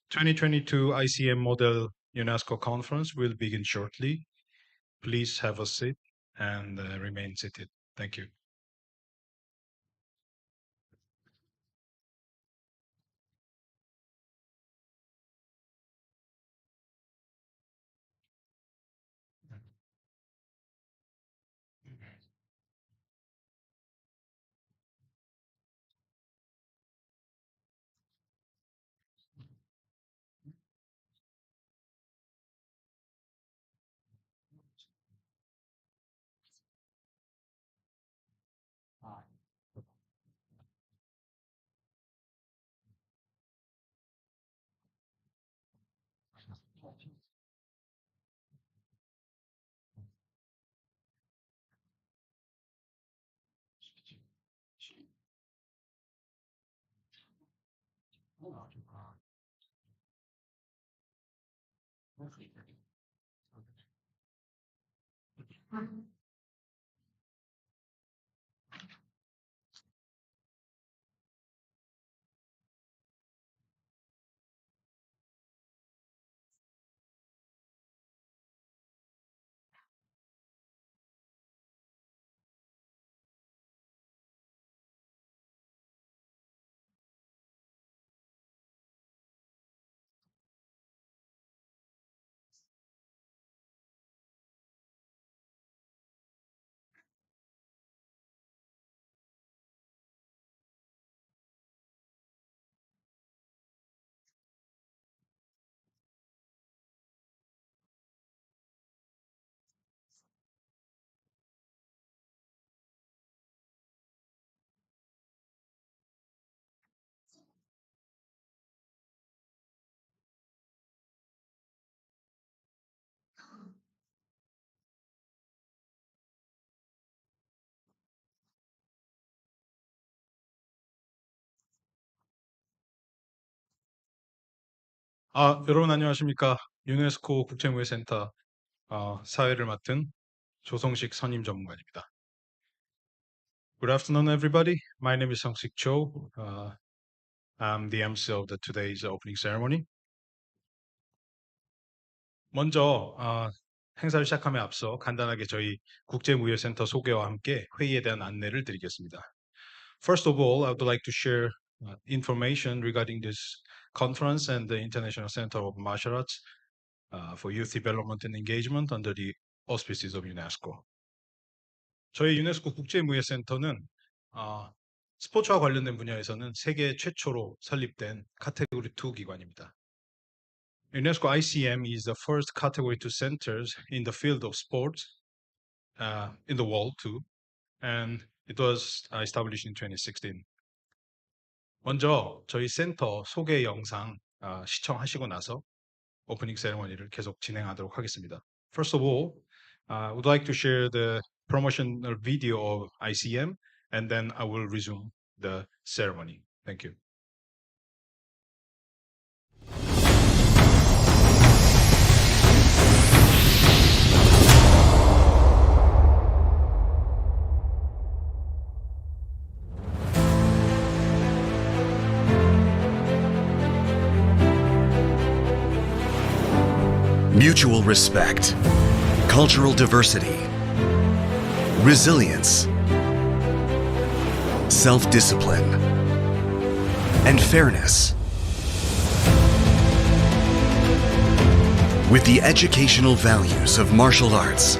2022 ICM Model UNESCO Conference will begin shortly. Please have a seat and remain seated. Thank you. 여러분 안녕하십니까? 유네스코 국제무예센터 사회를 맡은 조성식 선임 전문가입니다. Good afternoon, everybody. My name is Sung-sik Cho. I'm the MC of today's opening ceremony. 먼저 행사를 시작함에 앞서 간단하게 저희 국제무예센터 소개와 함께 회의에 대한 안내를 드리겠습니다. First of all, I would like to share information regarding this conference and the International Center of Martial Arts for Youth Development and Engagement under the auspices of UNESCO. 저희 유네스코 국제무예센터는 스포츠와 관련된 분야에서는 세계 최초로 설립된 카테고리 2 기관입니다. UNESCO ICM is the first category 2 centers in the field of sports in the world too, and it was established in 2016. 먼저 저희 센터 소개 영상 시청하시고 나서 오프닝 세레머니를 계속 진행하도록 하겠습니다. First of all, I would like to share the promotional video of ICM, and then I will resume the ceremony. Thank you. Mutual respect, cultural diversity, resilience, self-discipline, and fairness. With the educational values of martial arts,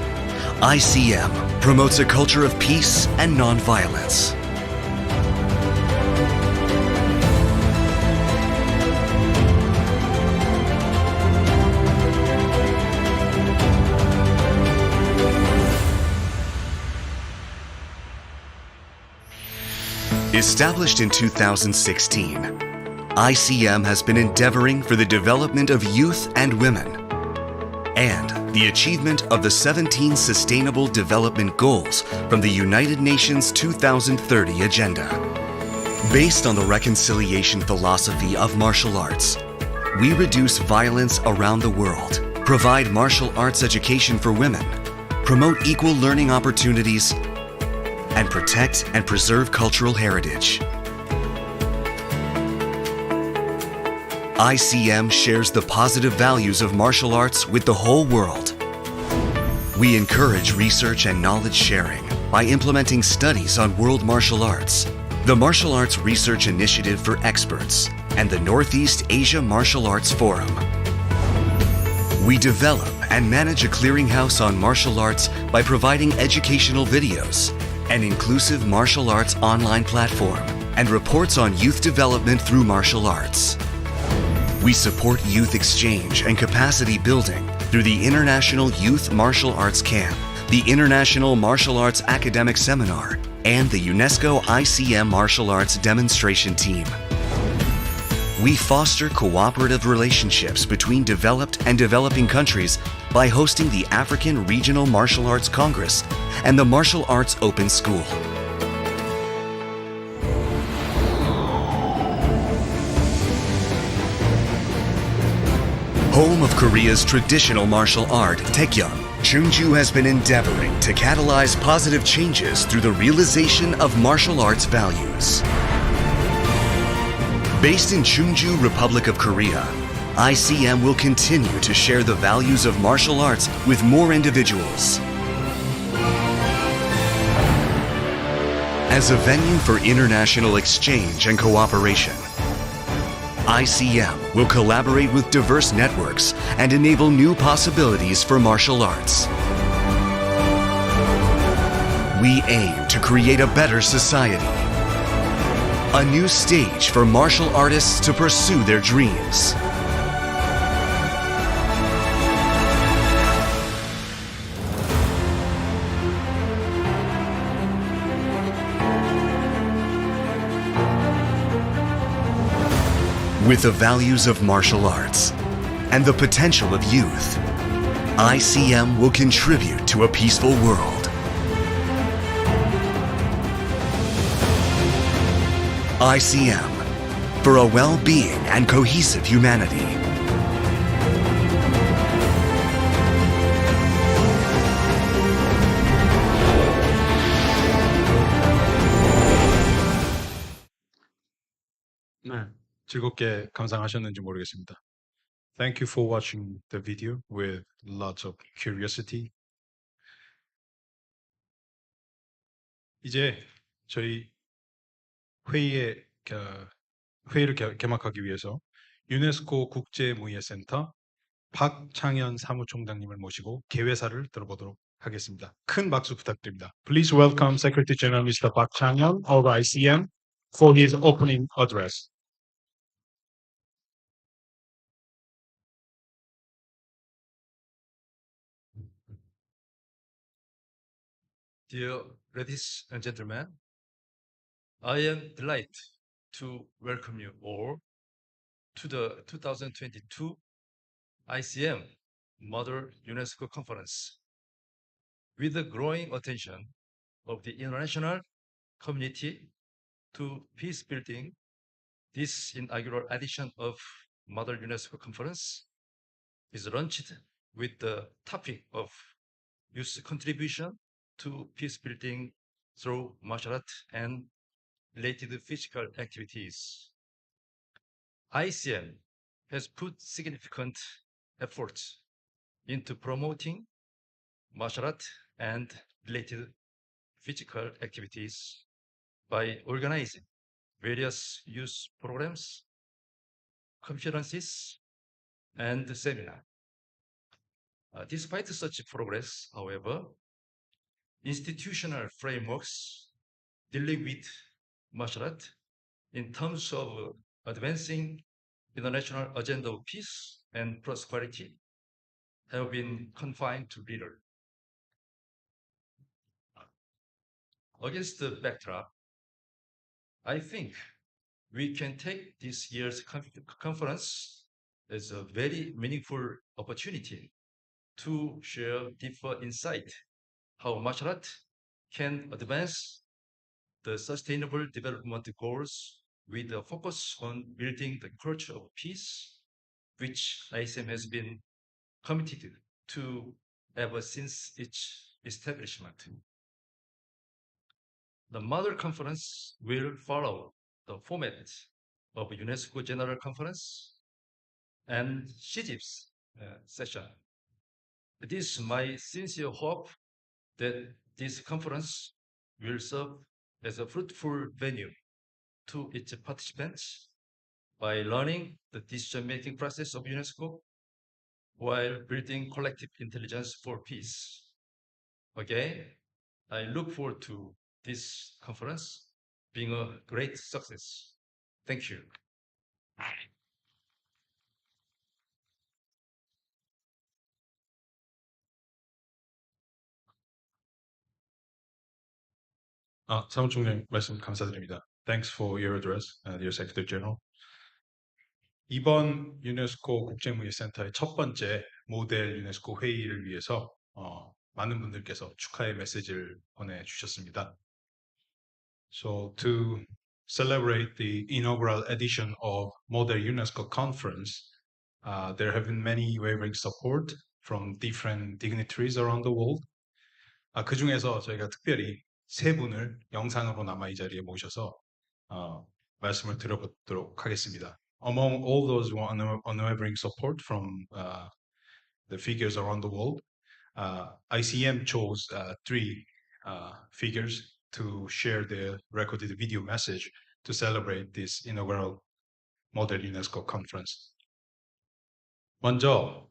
ICM promotes a culture of peace and non-violence. Established in 2016, ICM has been endeavoring for the development of youth and women and the achievement of the 17 Sustainable Development Goals from the United Nations 2030 Agenda. Based on the reconciliation philosophy of martial arts, we reduce violence around the world, provide martial arts education for women, promote equal learning opportunities, and protect and preserve cultural heritage. ICM shares the positive values of martial arts with the whole world. We encourage research and knowledge sharing by implementing studies on world martial arts, the Martial Arts Research Initiative for Experts, and the Northeast Asia Martial Arts Forum. We develop and manage a clearinghouse on martial arts by providing educational videos, an inclusive martial arts online platform, and reports on youth development through martial arts. We support youth exchange and capacity building through the International Youth Martial Arts Camp, the International Martial Arts Academic Seminar, and the UNESCO ICM Martial Arts Demonstration Team. We foster cooperative relationships between developed and developing countries by hosting the African Regional Martial Arts Congress and the Martial Arts Open School. Home of Korea's traditional martial art, Taekyeon, Chungju has been endeavoring to catalyze positive changes through the realization of martial arts values. Based in Chungju, Republic of Korea, ICM will continue to share the values of martial arts with more individuals. As a venue for international exchange and cooperation, ICM will collaborate with diverse networks and enable new possibilities for martial arts. We aim to create a better society, a new stage for martial artists to pursue their dreams. With the values of martial arts and the potential of youth, ICM will contribute to a peaceful world. ICM, for a well-being and cohesive humanity. 네, 즐겁게 감상하셨는지 모르겠습니다. Thank you for watching the video with lots of curiosity. 이제 저희 회의를 개막하기 위해서 유네스코 국제무예센터 박창현 사무총장님을 모시고 개회사를 들어보도록 하겠습니다. 큰 박수 부탁드립니다. Please welcome Secretary General Mr. Park Chang-hyun of ICM for his opening address. Dear ladies and gentlemen, I am delighted to welcome you all to the 2022 ICM Model UNESCO Conference. With the growing attention of the international community to peace building, this inaugural edition of Model UNESCO Conference is launched with the topic of youth contribution to peace building through martial art and related physical activities. ICM has put significant efforts into promoting martial art and related physical activities by organizing various youth programs, conferences, and seminars. Despite such progress, however, institutional frameworks dealing with martial art in terms of advancing international agenda of peace and prosperity have been confined to little. Against the backdrop, I think we can take this year's conference as a very meaningful opportunity to share deeper insight how martial art can advance the sustainable development goals with a focus on building the culture of peace, which ICM has been committed to ever since its establishment. The Model Conference will follow the format of UNESCO General Conference and CIGEPS session. It is my sincere hope that this conference will serve as a fruitful venue to its participants by learning the decision-making process of UNESCO while building collective intelligence for peace. Again, I look forward to this conference being a great success. Thank you. 사무총장 말씀 감사드립니다. Thanks for your address, dear Secretary General. 이번 유네스코 국제무예센터의 첫 번째 모델 유네스코 회의를 위해서 많은 분들께서 축하의 메시지를 보내주셨습니다. So to celebrate the inaugural edition of Model UNESCO Conference, there have been many wavering support from different dignitaries around the world. 그 중에서 저희가 특별히 세 분을 영상으로나마 이 자리에 모셔서 말씀을 드려보도록 하겠습니다. Among all those unwavering support from the figures around the world, ICM chose three figures to share their recorded video message to celebrate this inaugural Model UNESCO Conference. 먼저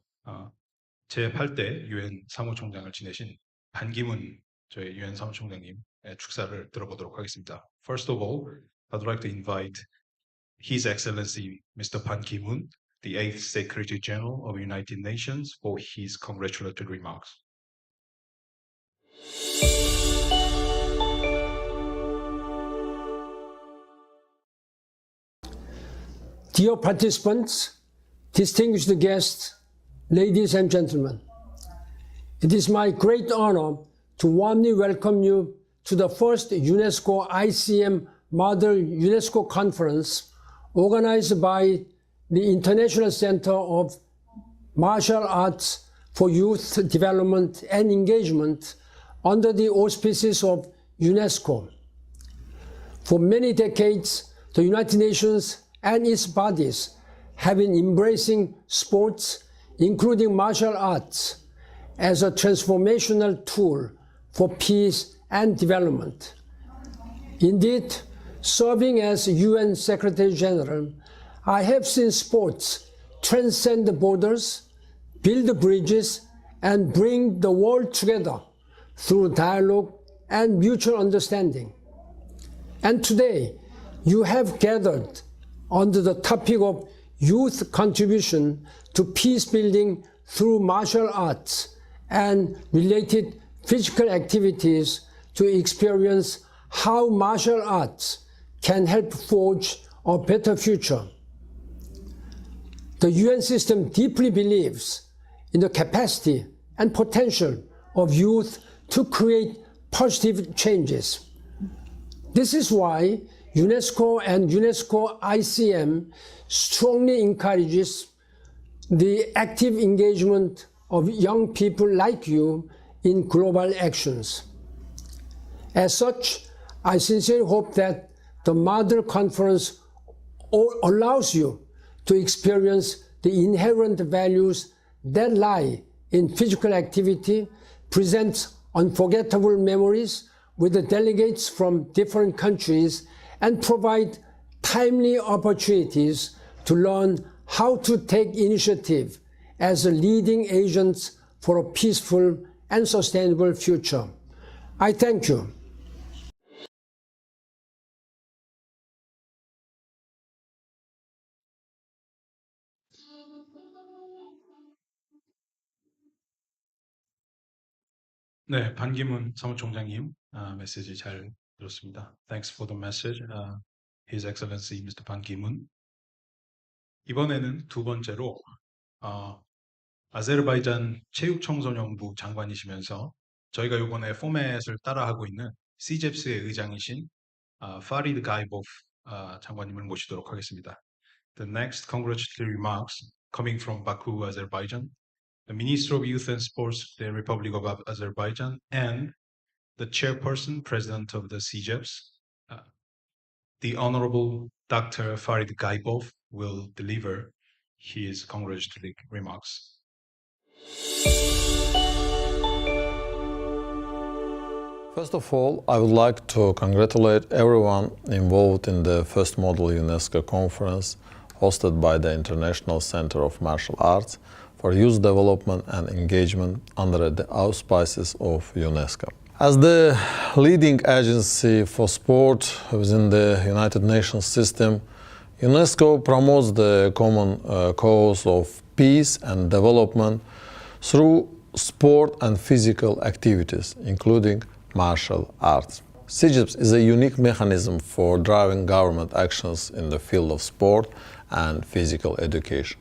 제8대 유엔 사무총장을 지내신 반기문 저희 유엔 사무총장님의 축사를 들어보도록 하겠습니다. First of all, I'd like to invite His Excellency Mr. Ban Ki-moon, the 8th Secretary General of the United Nations, for his congratulatory remarks. Dear participants, distinguished guests, ladies and gentlemen, it is my great honor to warmly welcome you to the first UNESCO ICM Model UNESCO Conference organized by the International Center of Martial Arts for Youth Development and Engagement under the auspices of UNESCO. For many decades, the United Nations and its bodies have been embracing sports, including martial arts, as a transformational tool for peace and development. Indeed, serving as UN Secretary General, I have seen sports transcend the borders, build bridges, and bring the world together through dialogue and mutual understanding. And today, you have gathered under the topic of youth contribution to peace building through martial arts and related physical activities to experience how martial arts can help forge a better future. The UN system deeply believes in the capacity and potential of youth to create positive changes. This is why UNESCO and UNESCO ICM strongly encourages the active engagement of young people like you in global actions. As such, I sincerely hope that the Model Conference allows you to experience the inherent values that lie in physical activity, presents unforgettable memories with the delegates from different countries, and provide timely opportunities to learn how to take initiative as a leading agents for a peaceful and sustainable future. I thank you. 네, 반기문 사무총장님 메시지 잘 들었습니다. Thanks for the message, His Excellency Mr. Ban Ki-moon. 이번에는 두 번째로 아제르바이잔 체육청소년부 장관이시면서 저희가 이번에 포맷을 따라하고 있는 CIGEPS의 의장이신 파리드 가이보프 장관님을 모시도록 하겠습니다. The next congratulatory remarks coming from Baku, Azerbaijan, the Minister of Youth and Sports, the Republic of Azerbaijan, and the chairperson, president of the CIGEPS, the Honorable Dr. Farid Gaibov will deliver his congratulatory remarks. First of all, I would like to congratulate everyone involved in the first Model UNESCO Conference hosted by the International Center of Martial Arts for youth development and engagement under the auspices of UNESCO. As the leading agency for sport within the United Nations system, UNESCO promotes the common cause of peace and development through sport and physical activities, including martial arts. CIGEPS is a unique mechanism for driving government actions in the field of sport and physical education.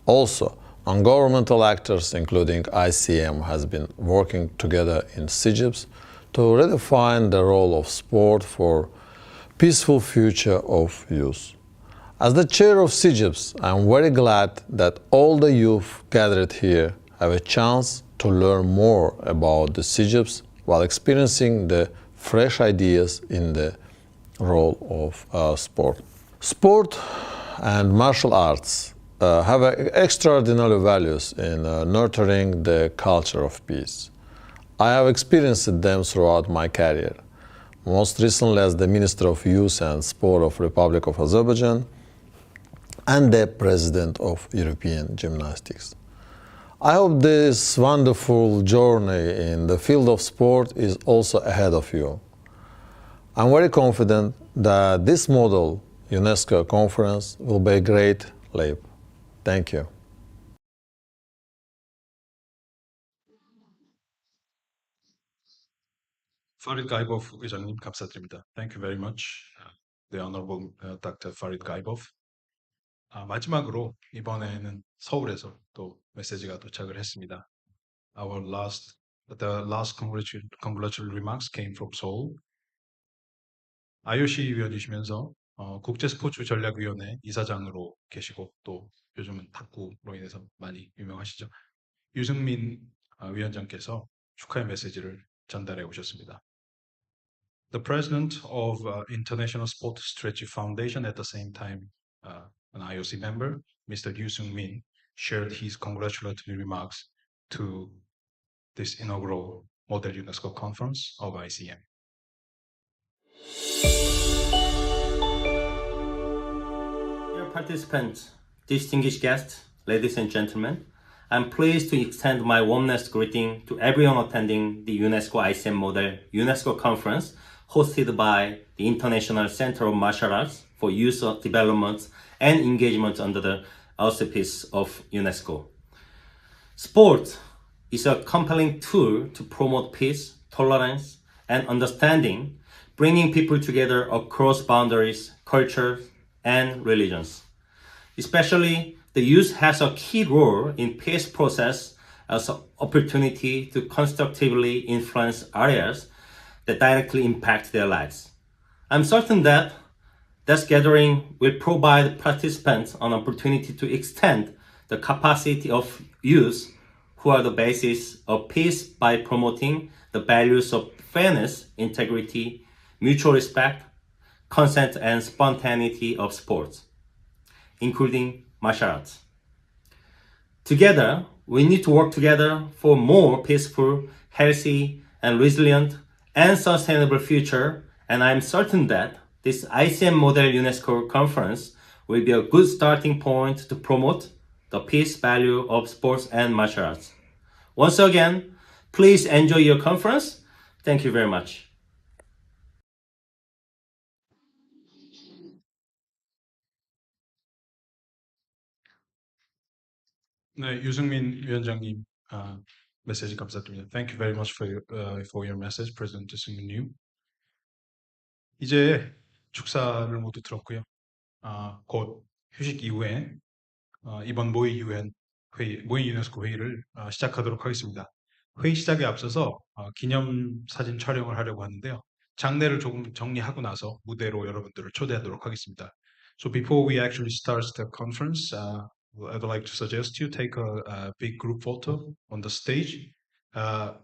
Also, non-governmental actors, including ICM, has been working together in CIGEPS to redefine the role of sport for peaceful future of youth. As the chair of CIGEPS, I am very glad that all the youth gathered here have a chance to learn more about the CIGEPS while experiencing the fresh ideas in the role of sport. Sport and martial arts have extraordinary values in nurturing the culture of peace. I have experienced them throughout my career, most recently as the Minister of Youth and Sport of Republic of Azerbaijan and the President of European Gymnastics. I hope this wonderful journey in the field of sport is also ahead of you. I'm very confident that this Model UNESCO Conference will be a great leap. Thank you. Farid Gaibov 의장님 감사드립니다. Thank you very much, the Honorable Dr. Farid Gaibov. 마지막으로 이번에는 서울에서 또 메시지가 도착을 했습니다. The last congratulatory remarks came from Seoul. IOC 위원이시면서 국제스포츠전략위원회 이사장으로 계시고 또 요즘은 탁구로 인해서 많이 유명하시죠. 유승민 위원장께서 축하의 메시지를 전달해 오셨습니다. The president of International Sport Strategy Foundation, at the same time an IOC member, Mr. Yu Seung-min, shared his congratulatory remarks to this inaugural Model UNESCO Conference of ICM. Dear participants, distinguished guests, ladies and gentlemen, I'm pleased to extend my warmest greeting to everyone attending the UNESCO ICM Model UNESCO Conference hosted by the International Center of Martial Arts for Youth Development and Engagement under the auspices of UNESCO. Sport is a compelling tool to promote peace, tolerance, and understanding, bringing people together across boundaries, cultures, and religions. Especially, the youth has a key role in peace process as an opportunity to constructively influence areas that directly impact their lives. I'm certain that this gathering will provide participants an opportunity to extend the capacity of youth who are the basis of peace by promoting the values of fairness, integrity, mutual respect, consent, and spontaneity of sports, including martial arts. Together, we need to work together for more peaceful, healthy, and resilient and sustainable future, and I'm certain that this ICM Model UNESCO Conference will be a good starting point to promote the peace value of sports and martial arts. Once again, please enjoy your conference. Thank you very much. 네, 유승민 위원장님 메시지 감사드립니다. Thank you very much for your message, President Seung-min. 이제 축사를 모두 들었고요. 곧 휴식 이후에 이번 모의 유네스코 회의를 시작하도록 하겠습니다. 회의 시작에 앞서서 기념사진 촬영을 하려고 하는데요. 장례를 조금 정리하고 나서 무대로 여러분들을 초대하도록 하겠습니다. So before we actually start the conference, I'd like to suggest you take a big group photo on the stage.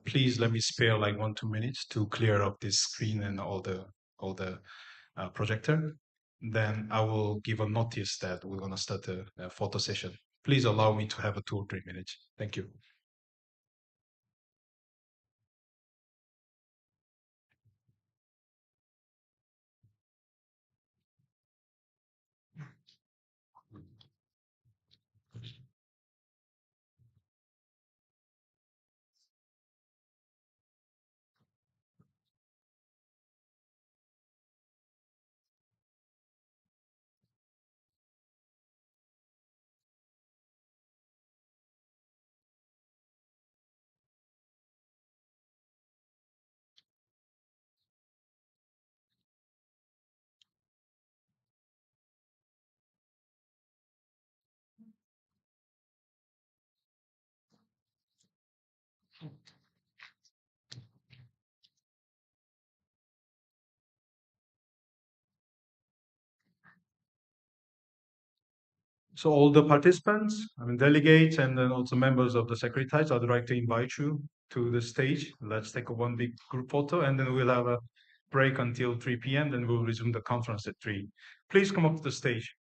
Please let me spare like 1-2 minutes to clear up this screen and all the projector. Then I will give a notice that we're going to start a photo session please allow me to have a 2 or 3 minutes. Thank you. So all the participants, delegates, and then also members of the Secretariat, I'd like to invite you to the stage. Let's take one big group photo, and then we'll have a break until 3 p.m. Then we'll resume the conference at 3. Please come up to the stage.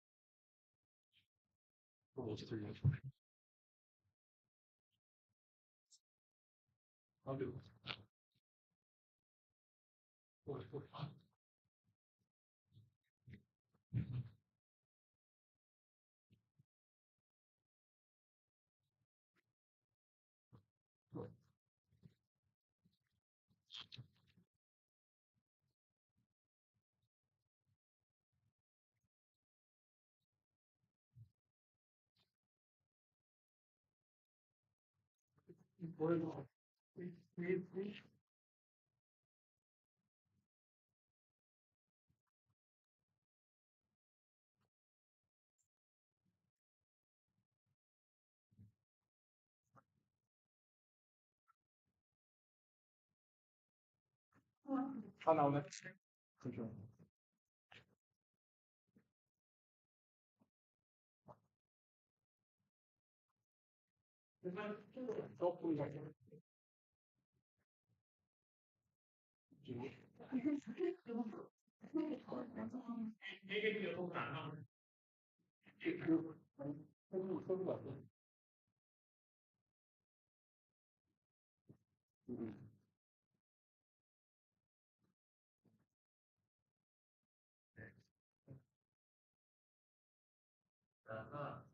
하나,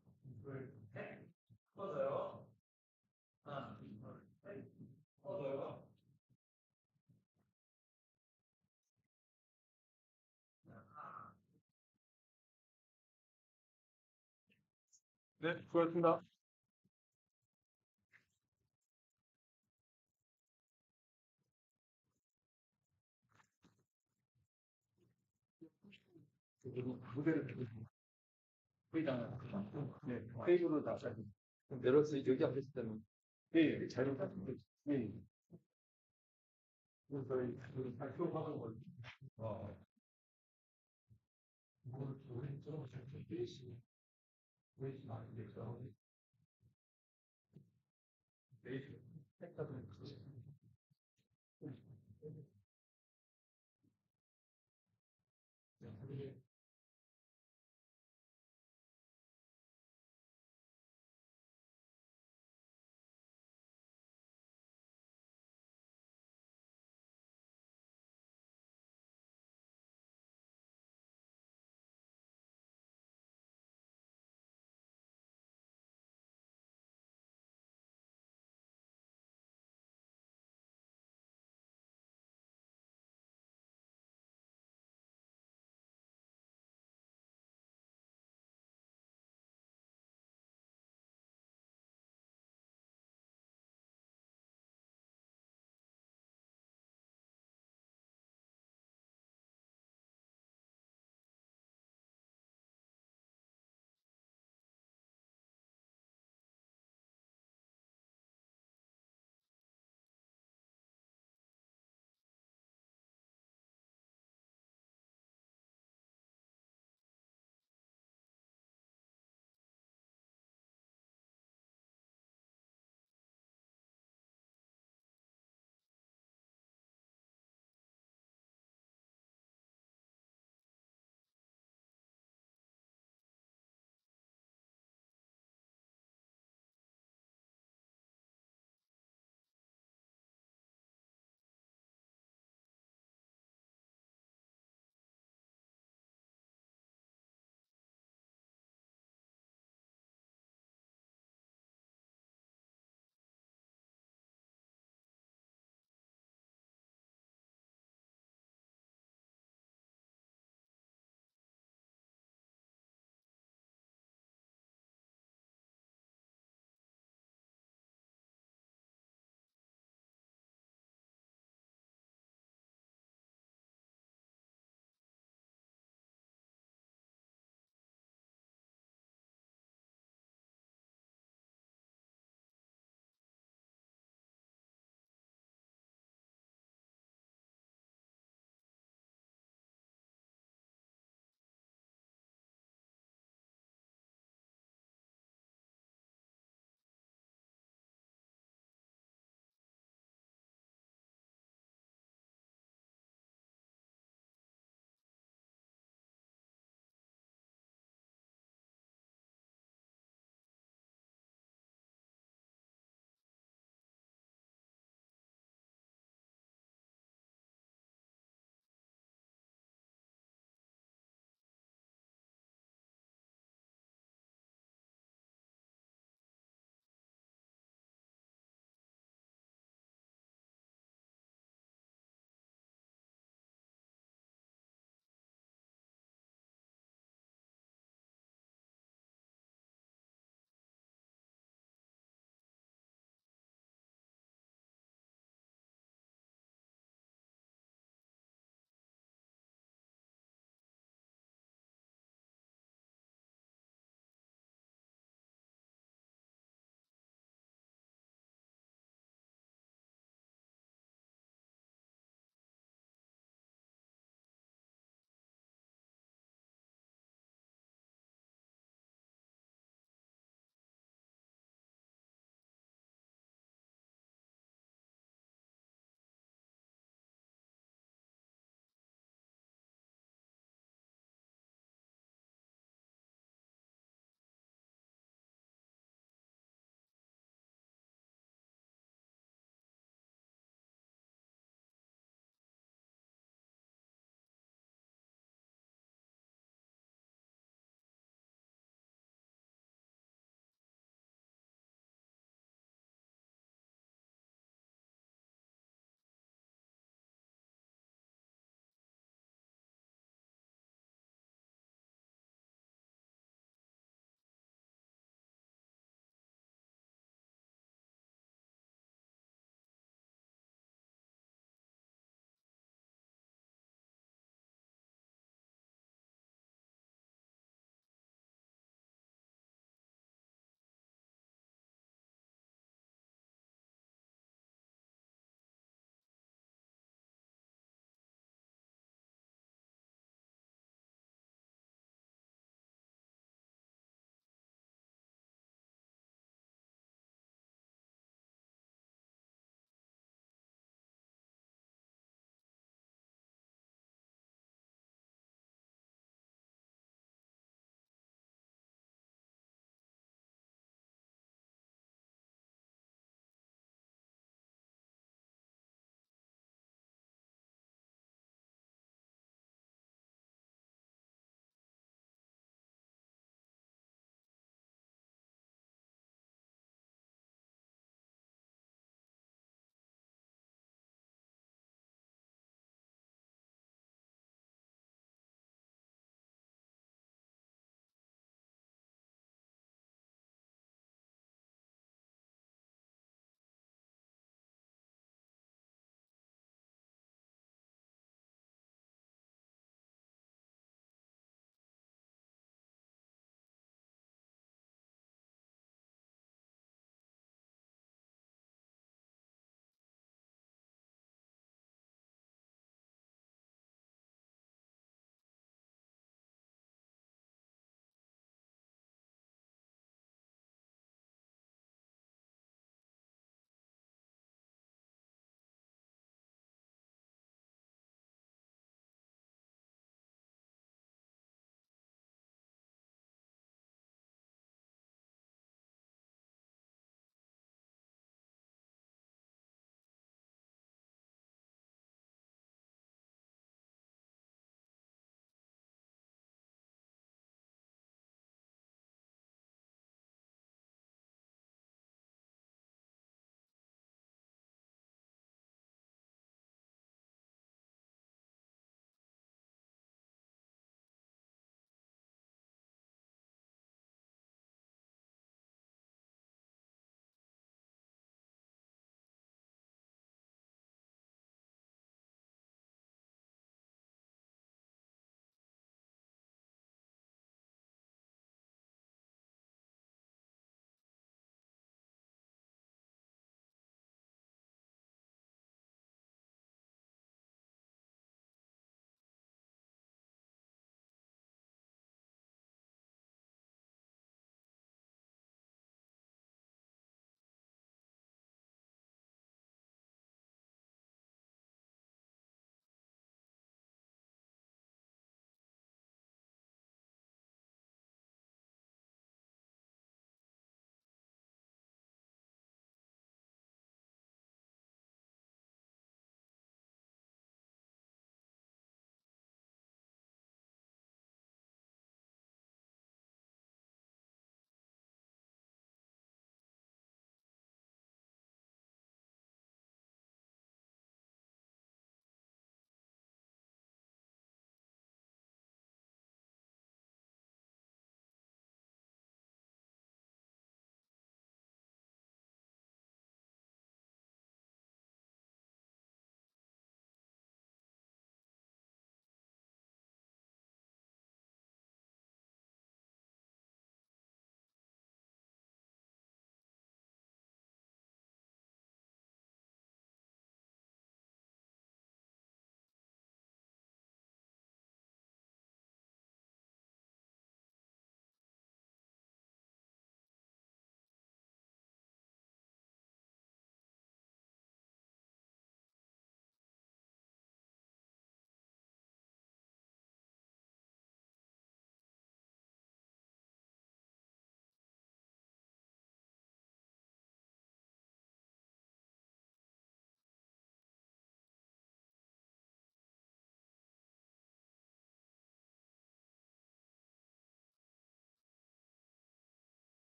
둘, 셋. 꺼져요. 하나, 둘, 셋. 꺼져요. 네, 수고하셨습니다. 테이블로 나가야 돼. 내려서 여기 앉았을 때는 네, 자료 같은 거. 네. 그래서 저희 발표하는 거. 우리 좀 저렇게 돼 있어. 왜 이렇게 많이 됐어? 네, 색깔은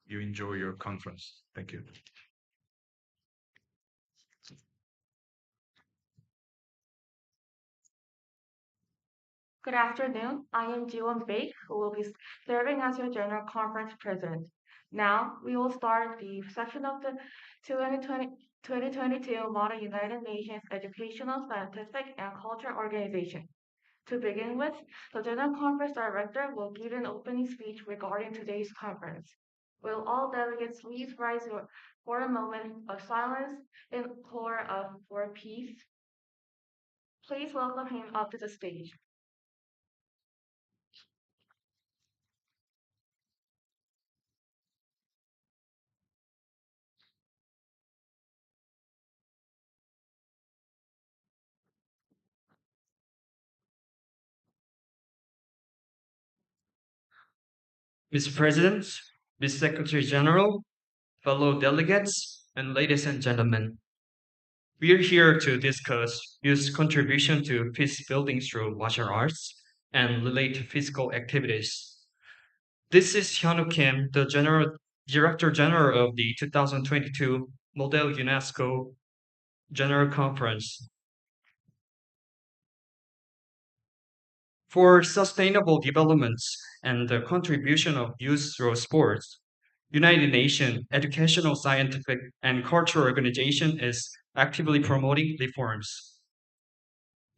you enjoy your conference. Thank you. Good afternoon. I am Jiwon Baek, who will be serving as your General Conference President. Now, we will start the session of the 2022 Model United Nations Educational, Scientific, and Cultural Organization. To begin with, the General Conference Director will give an opening speech regarding today's conference. Will all delegates please rise for a moment of silence in honor for peace? Please welcome him up to the stage. Mr. President, Mr. Secretary General, fellow delegates, and ladies and gentlemen, we are here to discuss youth's contribution to peace building through martial arts and related physical activities. This is Hyunwoo Kim, the Director General of the 2022 Model UNESCO General Conference. For sustainable development and the contribution of youth through sports, United Nations Educational, Scientific, and Cultural Organization is actively promoting reforms.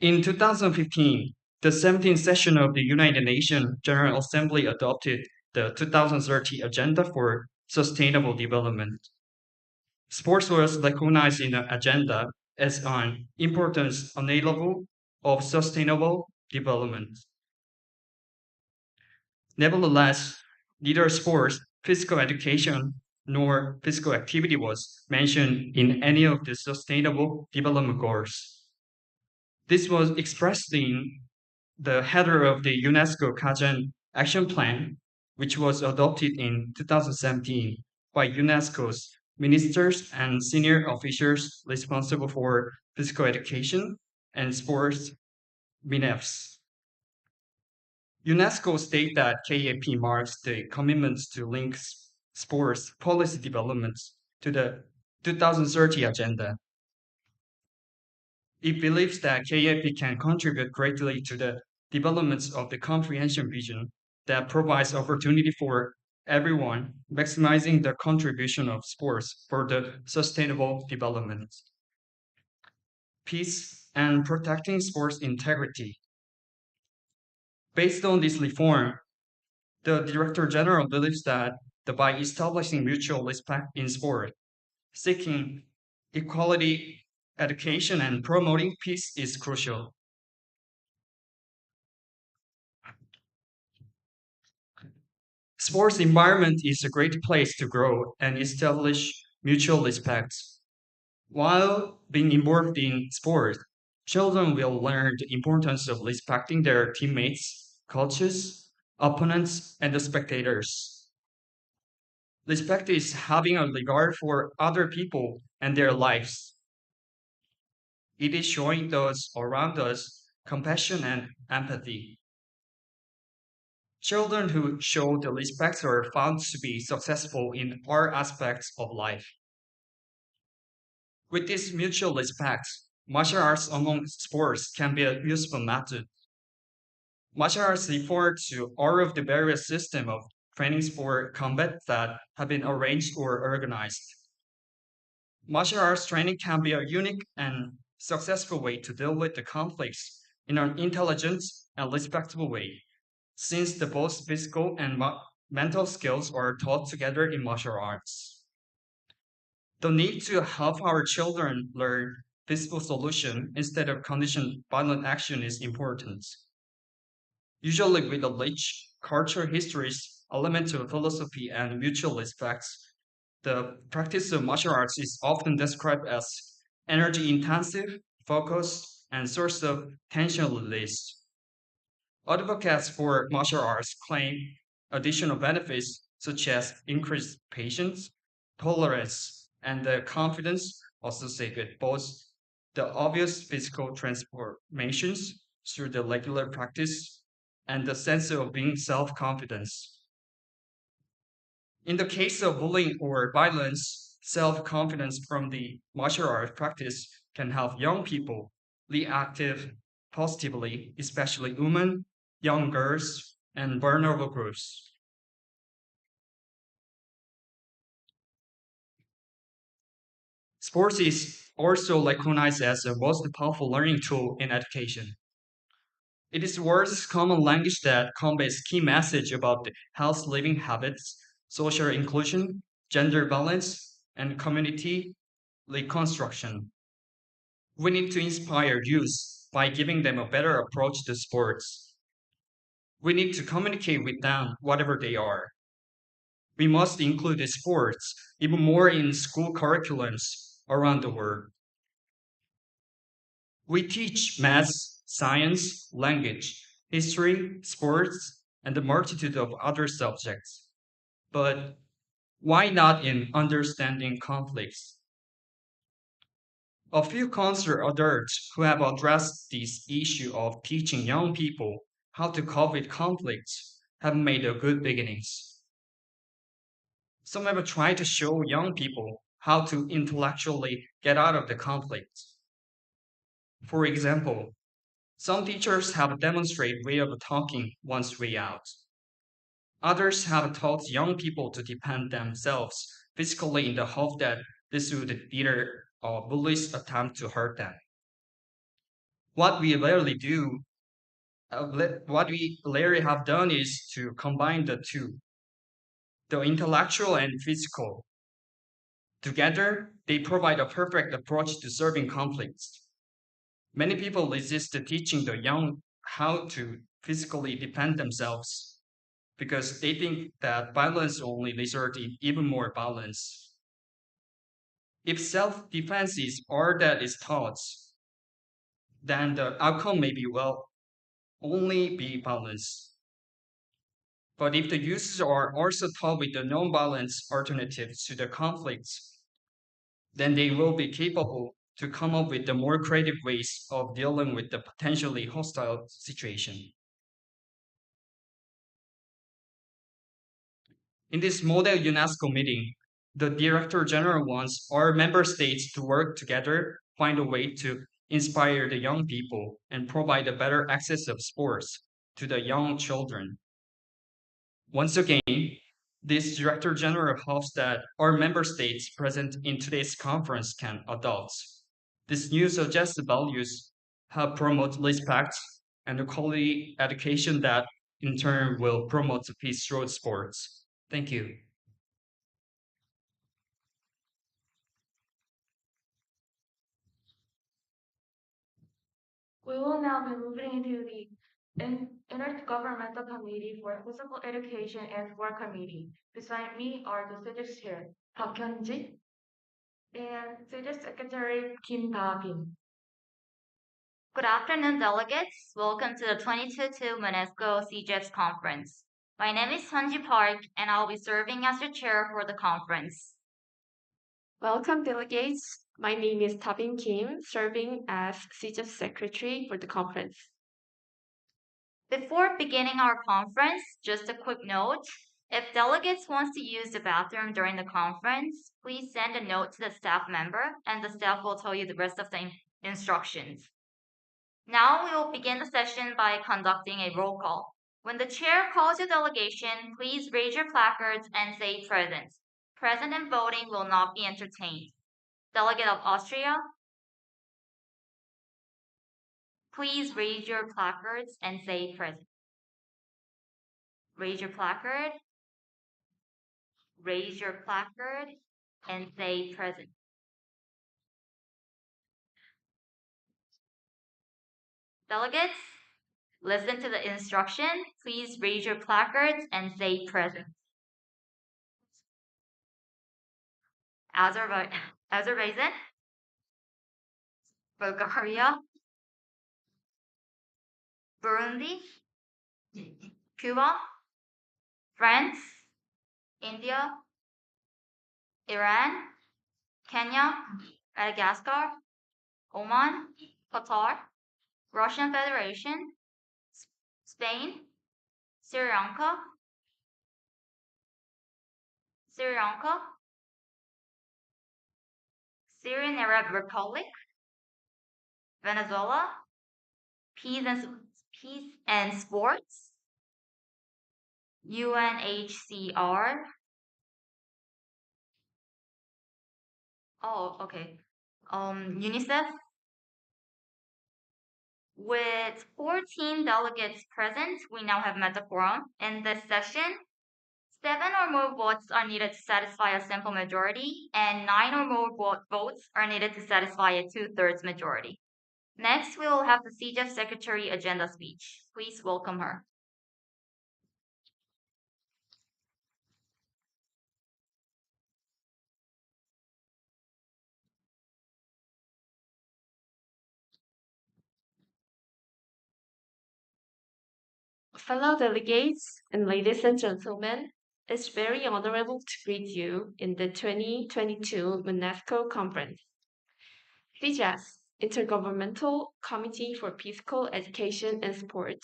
In 2015, the 17th session of the United Nations General Assembly adopted the 2030 Agenda for Sustainable Development. Sports was recognized in the agenda as an important enabler of sustainable development. Nevertheless, neither sports, physical education, nor physical activity was mentioned in any of the sustainable development goals. This was expressed in the header of the UNESCO Kazan Action Plan, which was adopted in 2017 by UNESCO's ministers and senior officials responsible for physical education and sports, MINEFs. UNESCO states that KAP marks the commitment to link sports policy developments to the 2030 agenda. It believes that KAP can contribute greatly to the development of the comprehensive vision that provides opportunity for everyone, maximizing the contribution of sports for the sustainable development. Peace and protecting sports integrity. Based on this reform, the Director General believes that by establishing mutual respect in sport, seeking equality, education, and promoting peace is crucial. Sports environment is a great place to grow and establish mutual respect. While being involved in sport, children will learn the importance of respecting their teammates, coaches, opponents, and the spectators. Respect is having a regard for other people and their lives. It is showing those around us compassion and empathy. Children who show the respect are found to be successful in all aspects of life. With this mutual respect, martial arts among sports can be a useful method. Martial arts refer to all of the various systems of training for combat that have been arranged or organized. Martial arts training can be a unique and successful way to deal with the conflicts in an intelligent and respectful way, since the both physical and mental skills are taught together in martial arts. The need to help our children learn peaceful solution instead of conditioned violent action is important. Usually with a rich cultural histories, element of philosophy, and mutual respect, the practice of martial arts is often described as energy-intensive, focused, and source of tension release. Advocates for martial arts claim additional benefits such as increased patience, tolerance, and the confidence associated with both the obvious physical transformations through the regular practice and the sense of being self-confidence. In the case of bullying or violence, self-confidence from the martial arts practice can help young people be active positively, especially women, young girls, and vulnerable groups. Sports is also recognized as the most powerful learning tool in education. It is the world's common language that conveys key message about the healthy living habits, social inclusion, gender balance, and community reconstruction. We need to inspire youth by giving them a better approach to sports. We need to communicate with them whatever they are. We must include sports even more in school curriculums around the world. We teach math, science, language, history, sports, and a multitude of other subjects. But why not in understanding conflicts? A few concerned adults who have addressed this issue of teaching young people how to cope with conflicts have made a good beginnings. Some have tried to show young people how to intellectually get out of the conflict. For example, some teachers have demonstrated way of talking one's way out. Others have taught young people to defend themselves physically in the hope that this would deter bullies' attempt to hurt them. What we rarely do, what we rarely have done is to combine the two, the intellectual and physical. Together, they provide a perfect approach to solving conflicts. Many people resist teaching the young how to physically defend themselves because they think that violence only results in even more violence. If self-defense is all that is taught, then the outcome may be only be violence. But if the users are also taught with the non-violence alternatives to the conflicts, then they will be capable to come up with the more creative ways of dealing with the potentially hostile situation. In this Model UNESCO meeting, the Director General wants our member states to work together, find a way to inspire the young people, and provide a better access of sports to the young children. Once again, this Director General hopes that our member states present in today's conference can adopt. This new suggested values help promote respect and quality education that in turn will promote the peace through sports. Thank you. We will now be moving into the Intergovernmental Committee for Physical Education and Sport Committee. Beside me are the CIGEPS Chair, Park Hyun-ji, and CIGEPS Secretary, Kim Da-bin. Good afternoon, delegates. Welcome to the 2022 MUNESCO CIGEPS Conference. My name is Hyun-ji Park, and I'll be serving as the chair for the conference. Welcome, delegates. My name is Da-bin Kim, serving as CIGEPS Secretary for the conference. Before beginning our conference, just a quick note. If delegates want to use the bathroom during the conference, please send a note to the staff member, and the staff will tell you the rest of the instructions. Now we will begin the session by conducting a roll call. When the chair calls your delegation, please raise your placards and say present. Present and voting will not be entertained. Delegate of Austria, please raise your placards and say present. Raise your placard. Raise your placard and say present. Delegates, listen to the instruction. Please raise your placards and say present. Azerbaijan, Bulgaria, Burundi, Cuba, France, India, Iran, Kenya, Madagascar, Oman, Qatar, Russian Federation, Spain, Sri Lanka, Sri Lanka, Syrian Arab Republic, Venezuela, peace and sports, UNHCR. Oh, okay. UNICEF. With 14 delegates present, we now have met the quorum. In this session, 7 or more votes are needed to satisfy a simple majority, and 9 or more votes are needed to satisfy a 2/3 majority. Next, we will have the CIGEPS Secretary agenda speech. Please welcome her. Fellow delegates and ladies and gentlemen, it's very honorable to greet you in the 2022 UNESCO Conference. CIGEPS, Intergovernmental Committee for Physical Education and Sport,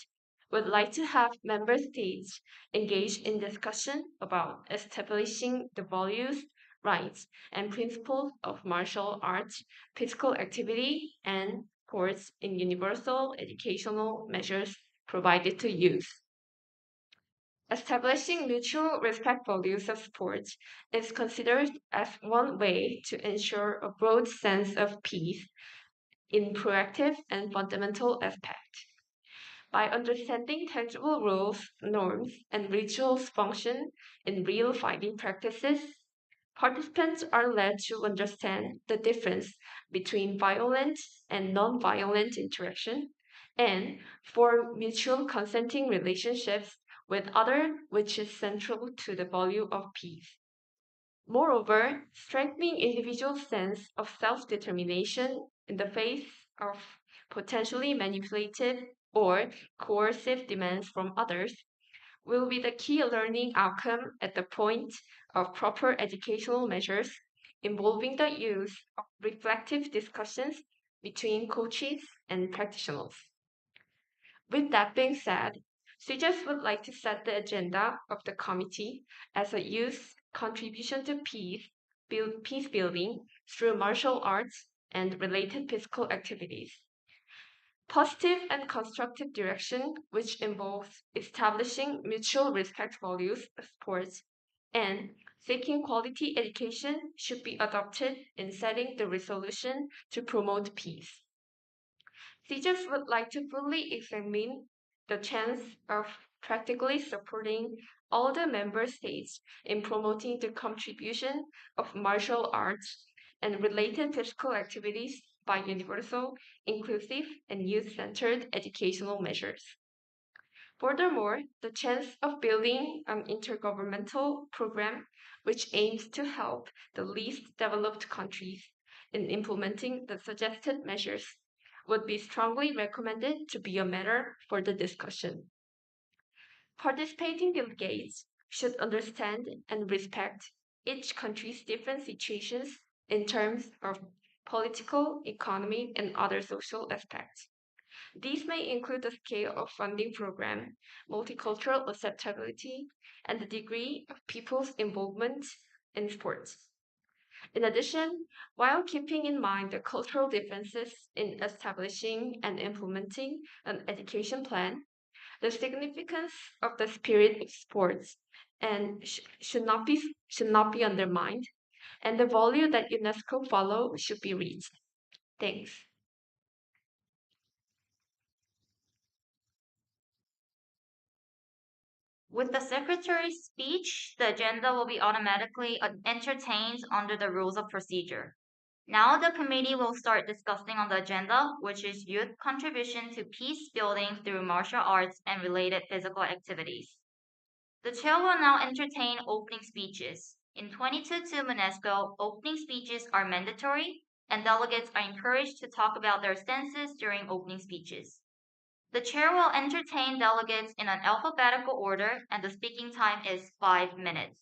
would like to have member states engage in discussion about establishing the values, rights, and principles of martial arts, physical activity, and sports in universal educational measures provided to youth. Establishing mutual respect values of sports is considered as one way to ensure a broad sense of peace in proactive and fundamental aspects. By understanding tangible rules, norms, and rituals function in real fighting practices, participants are led to understand the difference between violent and non-violent interaction and form mutual consenting relationships with others, which is central to the value of peace. Moreover, strengthening individuals' sense of self-determination in the face of potentially manipulative or coercive demands from others will be the key learning outcome at the point of proper educational measures involving the use of reflective discussions between coaches and practitioners. With that being said, CIGEPS would like to set the agenda of the committee as a youth contribution to peace building through martial arts and related physical activities. Positive and constructive direction, which involves establishing mutual respect values of sports and seeking quality education, should be adopted in setting the resolution to promote peace. CIGEPS would like to fully examine the chance of practically supporting all the member states in promoting the contribution of martial arts and related physical activities by universal, inclusive, and youth-centered educational measures. Furthermore, the chance of building an intergovernmental program which aims to help the least developed countries in implementing the suggested measures would be strongly recommended to be a matter for the discussion. Participating delegates should understand and respect each country's different situations in terms of political, economic, and other social aspects. These may include the scale of funding program, multicultural acceptability, and the degree of people's involvement in sports. In addition, while keeping in mind the cultural differences in establishing and implementing an education plan, the significance of the spirit of sports and should not be undermined, and the value that UNESCO follow should be reached. Thanks. With the Secretary's speech, the agenda will be automatically entertained under the rules of procedure. Now the committee will start discussing on the agenda, which is youth contribution to peace building through martial arts and related physical activities. The chair will now entertain opening speeches. In 2022 MUNESCO, opening speeches are mandatory, and delegates are encouraged to talk about their stances during opening speeches. The chair will entertain delegates in an alphabetical order, and the speaking time is 5 minutes.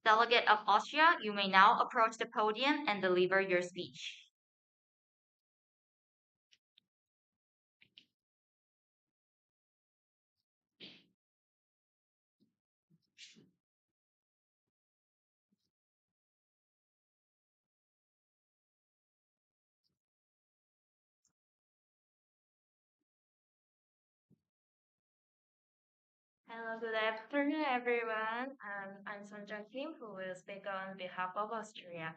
Delegate of Austria, you may now approach the podium and deliver your speech. Hello, good afternoon, everyone. I'm Sunjung Kim, who will speak on behalf of Austria.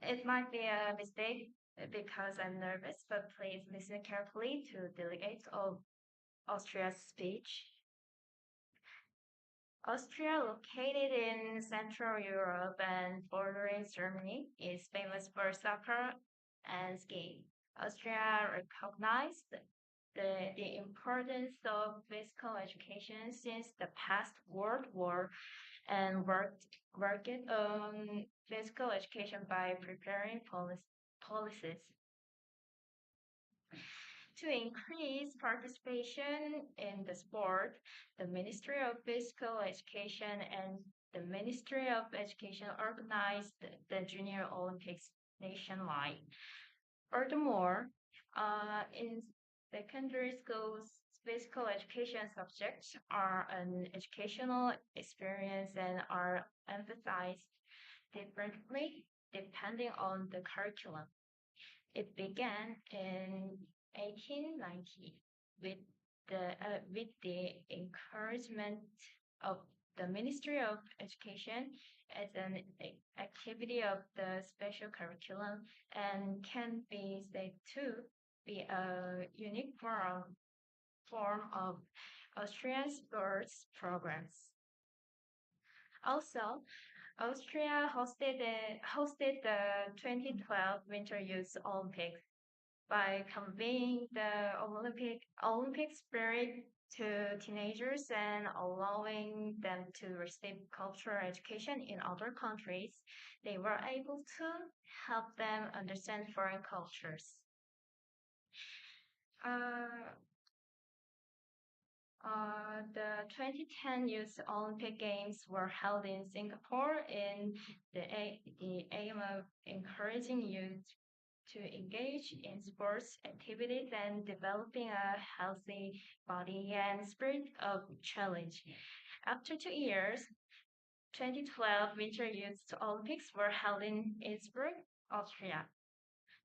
It might be a mistake because I'm nervous, but please listen carefully to delegates of Austria's speech. Austria, located in Central Europe and bordering Germany, is famous for soccer and skiing. Austria recognized the importance of physical education since the past World War and worked on physical education by preparing policies. To increase participation in the sport, the Ministry of Physical Education and the Ministry of Education organized the Junior Olympics nationwide. Furthermore, in secondary schools, physical education subjects are an educational experience and are emphasized differently depending on the curriculum. It began in 1890 with the encouragement of the Ministry of Education as an activity of the special curriculum and can be said to be a unique form of Austrian sports programs. Also, Austria hosted the 2012 Winter Youth Olympics by conveying the Olympic spirit to teenagers and allowing them to receive cultural education in other countries. They were able to help them understand foreign cultures. The 2010 Youth Olympic Games were held in Singapore in the aim of encouraging youth to engage in sports activities and developing a healthy body and spirit of challenge. After 2 years, 2012 Winter Youth Olympics were held in Innsbruck, Austria.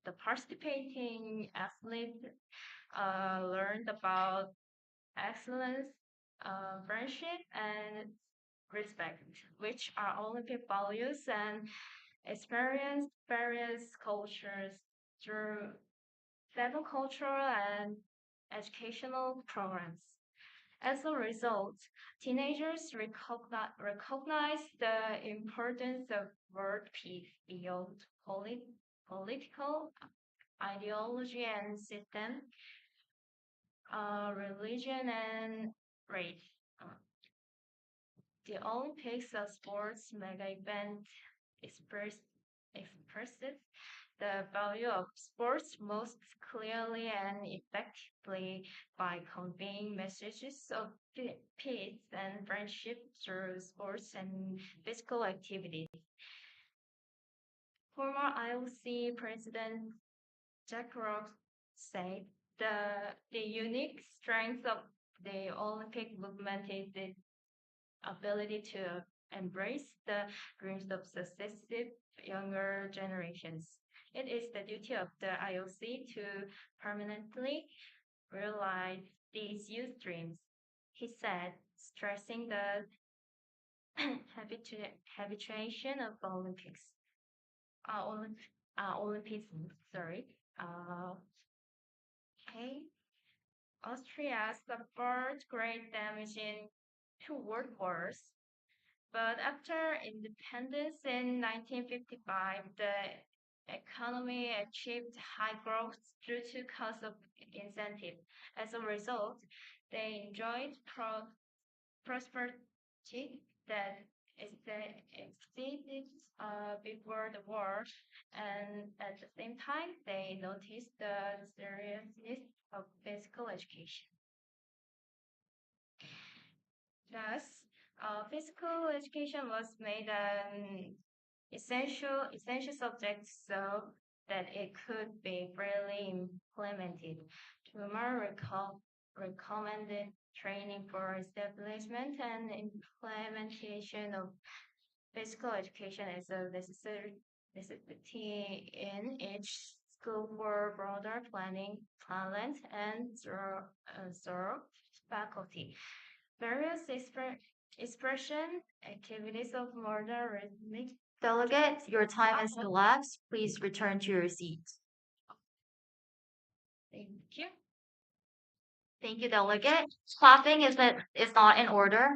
The participating athletes learned about excellence, friendship, and respect, which are Olympic values, and experienced various cultures through several cultural and educational programs. As a result, teenagers recognize the importance of world peace beyond political ideology and system, religion, and race. The Olympics, a sports mega event, expresses the value of sports most clearly and effectively by conveying messages of peace and friendship through sports and physical activities. Former IOC President Jack Ross said the unique strength of the Olympic movement is its ability to embrace the dreams of successive younger generations. It is the duty of the IOC to permanently realize these youth dreams, he said, stressing the habituation of Olympics. Olympism, sorry. Okay. Austria suffered great damage in 2 world wars, but after independence in 1955, the economy achieved high growth due to cost of incentive. As a result, they enjoyed prosperity that exceeded before the war, and at the same time, they noticed the seriousness of physical education. Thus, physical education was made an essential subject so that it could be freely implemented. Tumor recommended training for establishment and implementation of physical education as a necessity in each school for broader planning, talent, and thorough faculty. Various expression activities of modern rhythmic. Delegates, your time has elapsed. Please return to your seat. Thank you. Thank you, Delegate. Clapping is not in order.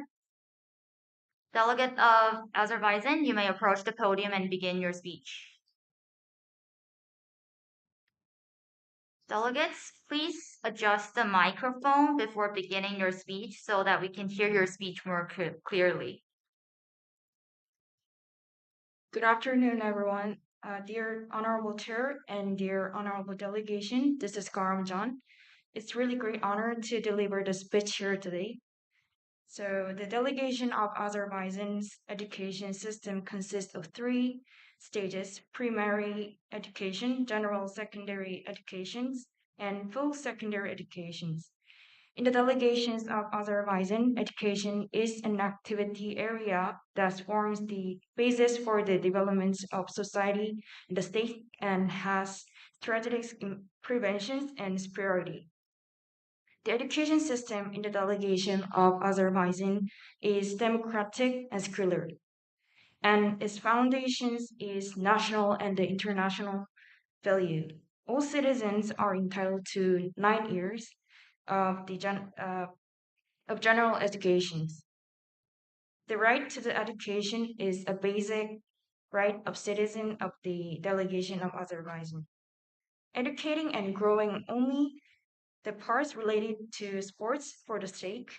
Delegate of Azerbaijan, you may approach the podium and begin your speech. Delegates, please adjust the microphone before beginning your speech so that we can hear your speech more clearly. Good afternoon, everyone. Dear Honorable Chair and dear Honorable Delegation, this is Karam John. It's really great honor to deliver the speech here today. So the delegation of Azerbaijan's education system consists of 3 stages: primary education, general secondary educations, and full secondary educations. In the delegations of Azerbaijan, education is an activity area that forms the basis for the development of society and the state and has strategic preventions and priority. The education system in the delegation of Azerbaijan is democratic and secular, and its foundations is national and the international value. All citizens are entitled to 9 years of general education. The right to the education is a basic right of citizen of the delegation of Azerbaijan. Educating and growing only the parts related to sports for the sake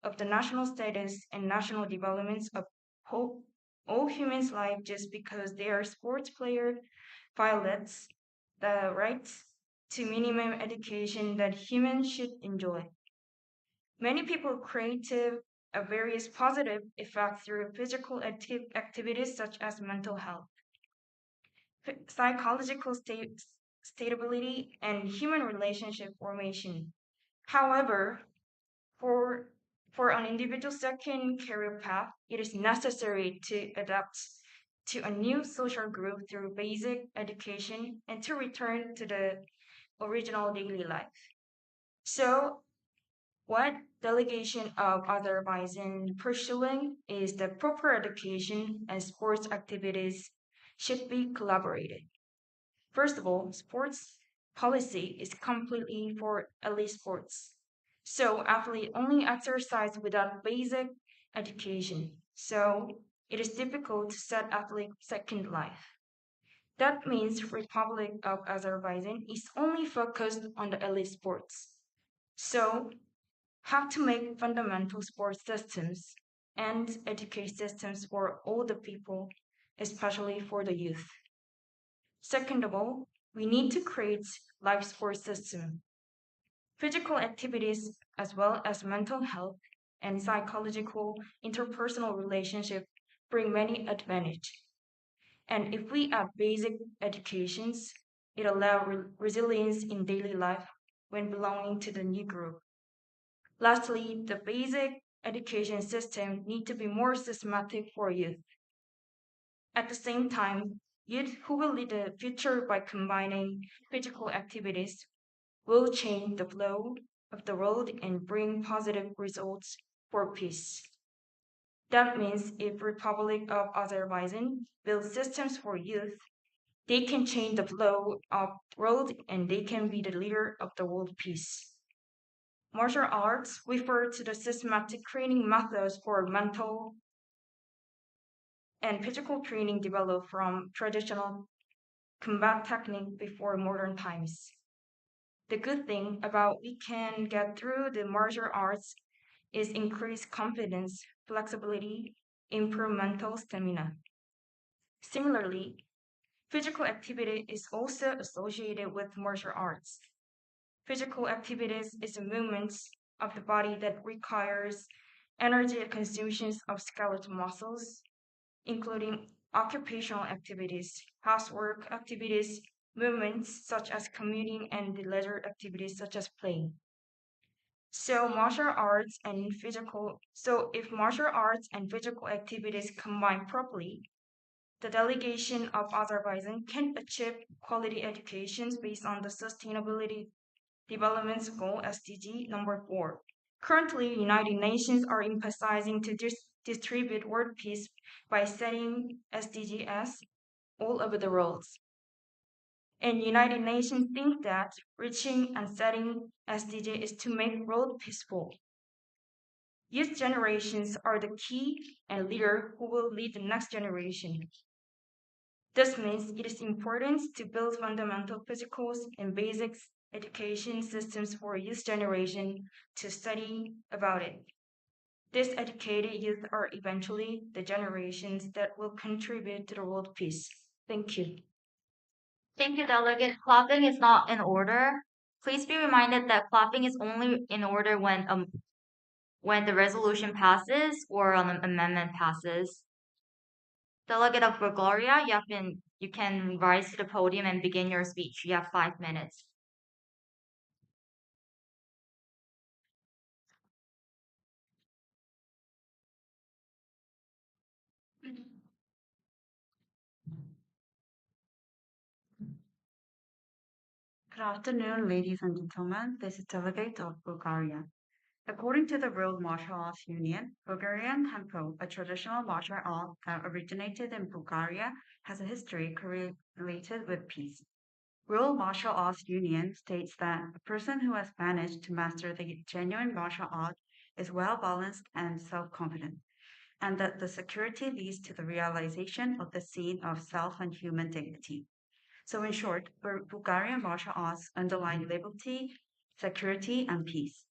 of the national status and national developments of all humans' life just because they are sports player violates the rights to minimum education that humans should enjoy. Many people create various positive effects through physical activities such as mental health, psychological stability, and human relationship formation. However, for an individual's second career path, it is necessary to adapt to a new social group through basic education and to return to the original daily life. So, what delegation of Azerbaijan pursuing is the proper education and sports activities should be collaborated. First of all, sports policy is completely for elite sports. So athlete only exercise without basic education. So it is difficult to set athlete second life. That means Republic of Azerbaijan is only focused on the elite sports. So have to make fundamental sports systems and educate systems for all the people, especially for the youth. Second of all, we need to create life support system. Physical activities as well as mental health and psychological interpersonal relationship bring many advantage. And if we add basic educations, it allows resilience in daily life when belonging to the new group. Lastly, the basic education system need to be more systematic for youth. At the same time, youth who will lead the future by combining physical activities will change the flow of the world and bring positive results for peace. That means if Republic of Azerbaijan builds systems for youth, they can change the flow of the world and they can be the leader of the world peace. Martial arts refer to the systematic training methods for mental and physical training developed from traditional combat technique before modern times. The good thing about we can get through the martial arts is increased confidence, flexibility, improve mental stamina. Similarly, physical activity is also associated with martial arts. Physical activities is a movement of the body that requires energy consumptions of skeletal muscles, including occupational activities, housework activities, movements such as commuting, and the leisure activities such as playing. So if martial arts and physical activities combine properly, the delegation of Azerbaijan can achieve quality education based on the Sustainability Development Goal SDG number 4, Currently, United Nations are emphasizing to distribute world peace by setting SDGs all over the world. And United Nations think that reaching and setting SDG is to make world peaceful. Youth generations are the key and leader who will lead the next generation. This means it is important to build fundamental physicals and basics education systems for youth generation to study about it. These educated youth are eventually the generations that will contribute to the world peace. Thank you. Thank you, Delegate. Clapping is not in order. Please be reminded that clapping is only in order when the resolution passes or an amendment passes. Delegate of Bulgaria, you can rise to the podium and begin your speech. You have 5 minutes. Good afternoon, ladies and gentlemen. This is Delegate of Bulgaria. According to the World Martial Arts Union, Bulgarian Kempo, a traditional martial art that originated in Bulgaria, has a history correlated with peace. World Martial Arts Union states that a person who has managed to master the genuine martial art is well-balanced and self-confident, and that the security leads to the realization of the scene of self and human dignity. So in short, Bulgarian martial arts underline liberty, security, and peace.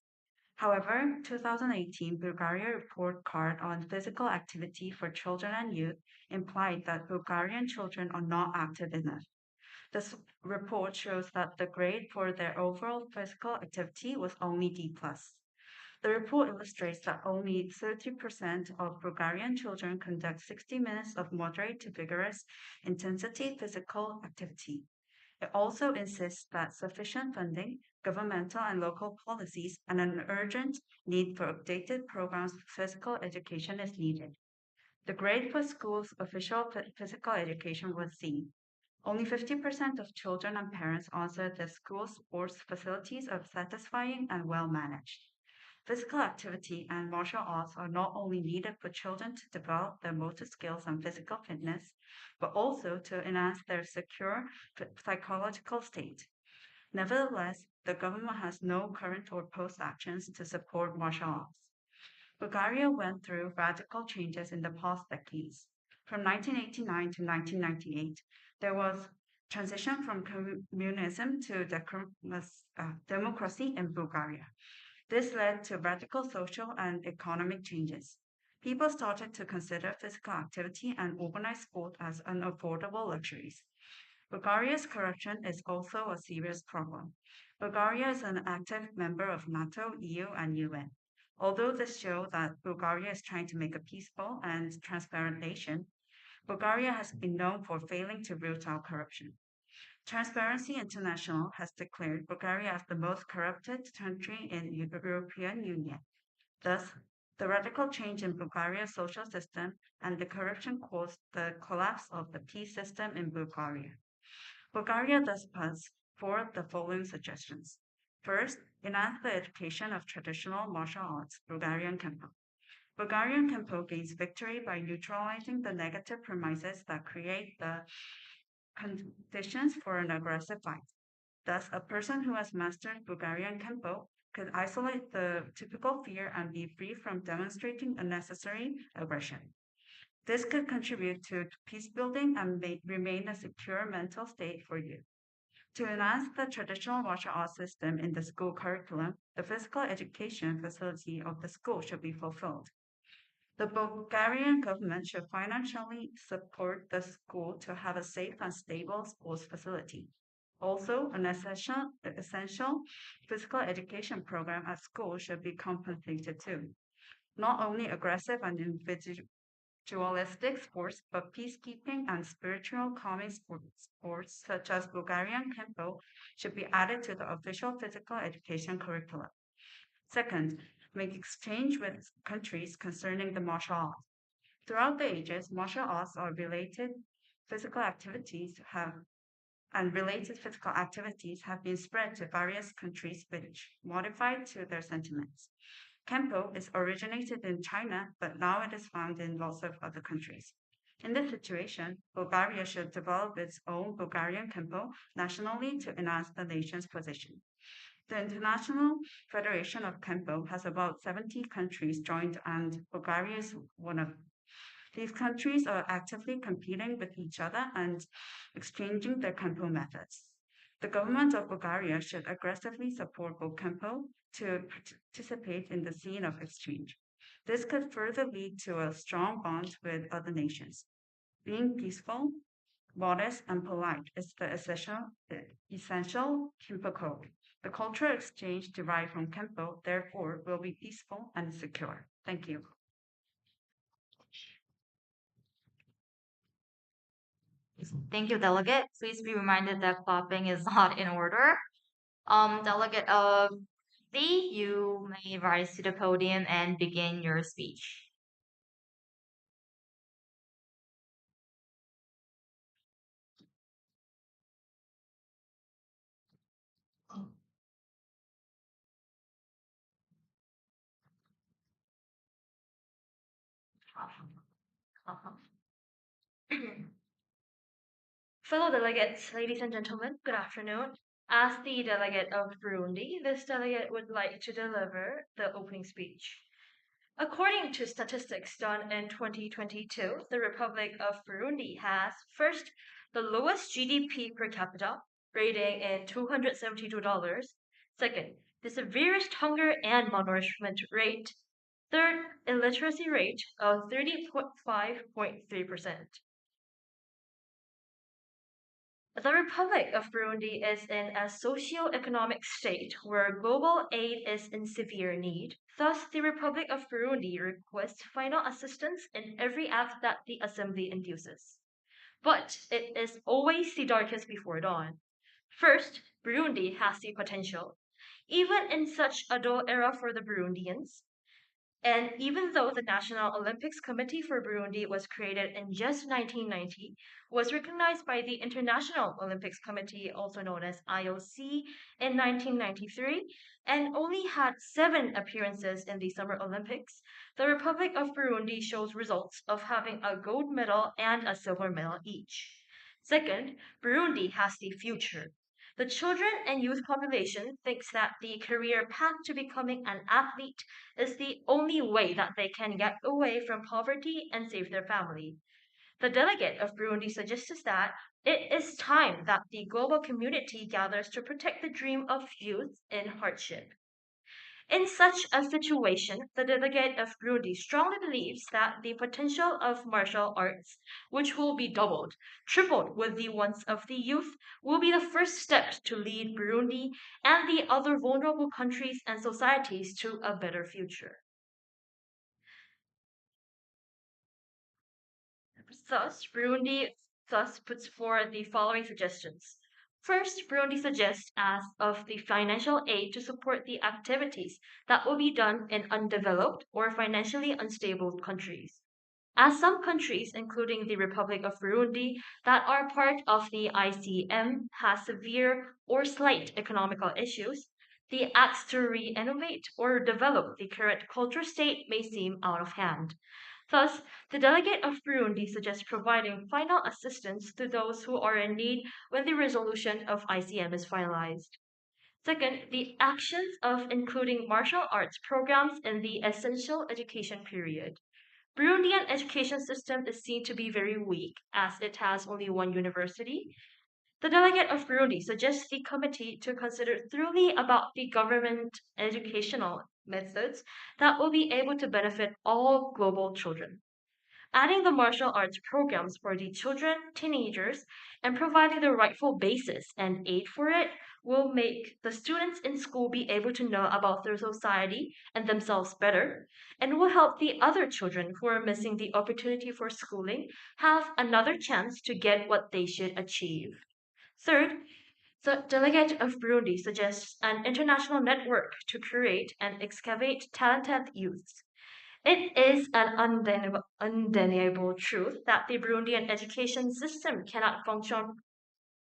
However, 2018 Bulgaria report card on physical activity for children and youth implied that Bulgarian children are not active enough. This report shows that the grade for their overall physical activity was only D+. The report illustrates that only 30% of Bulgarian children conduct 60 minutes of moderate to vigorous intensity physical activity. It also insists that sufficient funding, governmental and local policies, and an urgent need for updated programs for physical education is needed. The grade for schools' official physical education was C. Only 50% of children and parents answered that school sports facilities are satisfying and well managed. Physical activity and martial arts are not only needed for children to develop their motor skills and physical fitness, but also to enhance their secure psychological state. Nevertheless, the government has no current or post actions to support martial arts. Bulgaria went through radical changes in the past decades. From 1989 to 1998, there was transition from communism to democracy in Bulgaria. This led to radical social and economic changes. People started to consider physical activity and organized sport as unaffordable luxuries. Bulgaria's corruption is also a serious problem. Bulgaria is an active member of NATO, EU, and UN. Although this shows that Bulgaria is trying to make a peaceful and transparent nation, Bulgaria has been known for failing to root out corruption. Transparency International has declared Bulgaria as the most corrupted country in the European Union. Thus, the radical change in Bulgaria's social system and the corruption caused the collapse of the peace system in Bulgaria. Bulgaria thus puts forth the following suggestions. First, enhance the education of traditional martial arts, Bulgarian Kempo. Bulgarian Kempo gains victory by neutralizing the negative premises that create the conditions for an aggressive fight. Thus, a person who has mastered Bulgarian Kempo could isolate the typical fear and be free from demonstrating unnecessary aggression. This could contribute to peace building and remain a secure mental state for youth. To enhance the traditional martial arts system in the school curriculum, the physical education facility of the school should be fulfilled. The Bulgarian government should financially support the school to have a safe and stable sports facility. Also, an essential physical education program at school should be compensated too. Not only aggressive and individualistic sports, but peacekeeping and spiritual calming sports such as Bulgarian Kempo should be added to the official physical education curriculum. Second, make exchange with countries concerning the martial arts. Throughout the ages, martial arts or related physical activities have been spread to various countries which modified to their sentiments. Kempo is originated in China, but now it is found in lots of other countries. In this situation, Bulgaria should develop its own Bulgarian Kempo nationally to enhance the nation's position. The International Federation of Kempo has about 70 countries joined, and Bulgaria is one of them. These countries are actively competing with each other and exchanging their Kempo methods. The government of Bulgaria should aggressively support Kempo to participate in the scene of exchange. This could further lead to a strong bond with other nations. Being peaceful, modest, and polite is the essential Kempo code. The cultural exchange derived from Kempo, therefore, will be peaceful and secure. Thank you. Thank you, Delegate. Please be reminded that clapping is not in order. Delegate of D, you may rise to the podium and begin your speech. Fellow delegates, ladies and gentlemen, good afternoon. As the delegate of Burundi, this delegate would like to deliver the opening speech. According to statistics done in 2022, the Republic of Burundi has, first, the lowest GDP per capita, rating in $272. Second, the severest hunger and malnourishment rate. Third, illiteracy rate of 30.5.3%. The Republic of Burundi is in a socio-economic state where global aid is in severe need. Thus, the Republic of Burundi requests final assistance in every act that the Assembly induces. But it is always the darkest before dawn. First, Burundi has the potential. Even in such a dull era for the Burundians, and even though the National Olympics Committee for Burundi was created in just 1990, was recognized by the International Olympics Committee, also known as IOC, in 1993, and only had 7 appearances in the Summer Olympics, the Republic of Burundi shows results of having a gold medal and a silver medal each. Second, Burundi has the future. The children and youth population thinks that the career path to becoming an athlete is the only way that they can get away from poverty and save their family. The delegate of Burundi suggests that it is time that the global community gathers to protect the dream of youth in hardship. In such a situation, the delegate of Burundi strongly believes that the potential of martial arts, which will be doubled, tripled with the wants of the youth, will be the first step to lead Burundi and the other vulnerable countries and societies to a better future. Thus, Burundi puts forward the following suggestions. First, Burundi suggests as of the financial aid to support the activities that will be done in undeveloped or financially unstable countries. As some countries, including the Republic of Burundi, that are part of the ICM, has severe or slight economical issues, the acts to re-innovate or develop the current culture state may seem out of hand. Thus, the delegate of Burundi suggests providing final assistance to those who are in need when the resolution of ICM is finalized. Second, the actions of including martial arts programs in the essential education period. Burundian education system is seen to be very weak as it has only one university. The delegate of Burundi suggests the committee to consider thoroughly about the government educational methods that will be able to benefit all global children. Adding the martial arts programs for the children, teenagers, and providing the rightful basis and aid for it will make the students in school be able to know about their society and themselves better, and will help the other children who are missing the opportunity for schooling have another chance to get what they should achieve. Third, the delegate of Burundi suggests an international network to create and excavate talented youths. It is an undeniable truth that the Burundian education system cannot function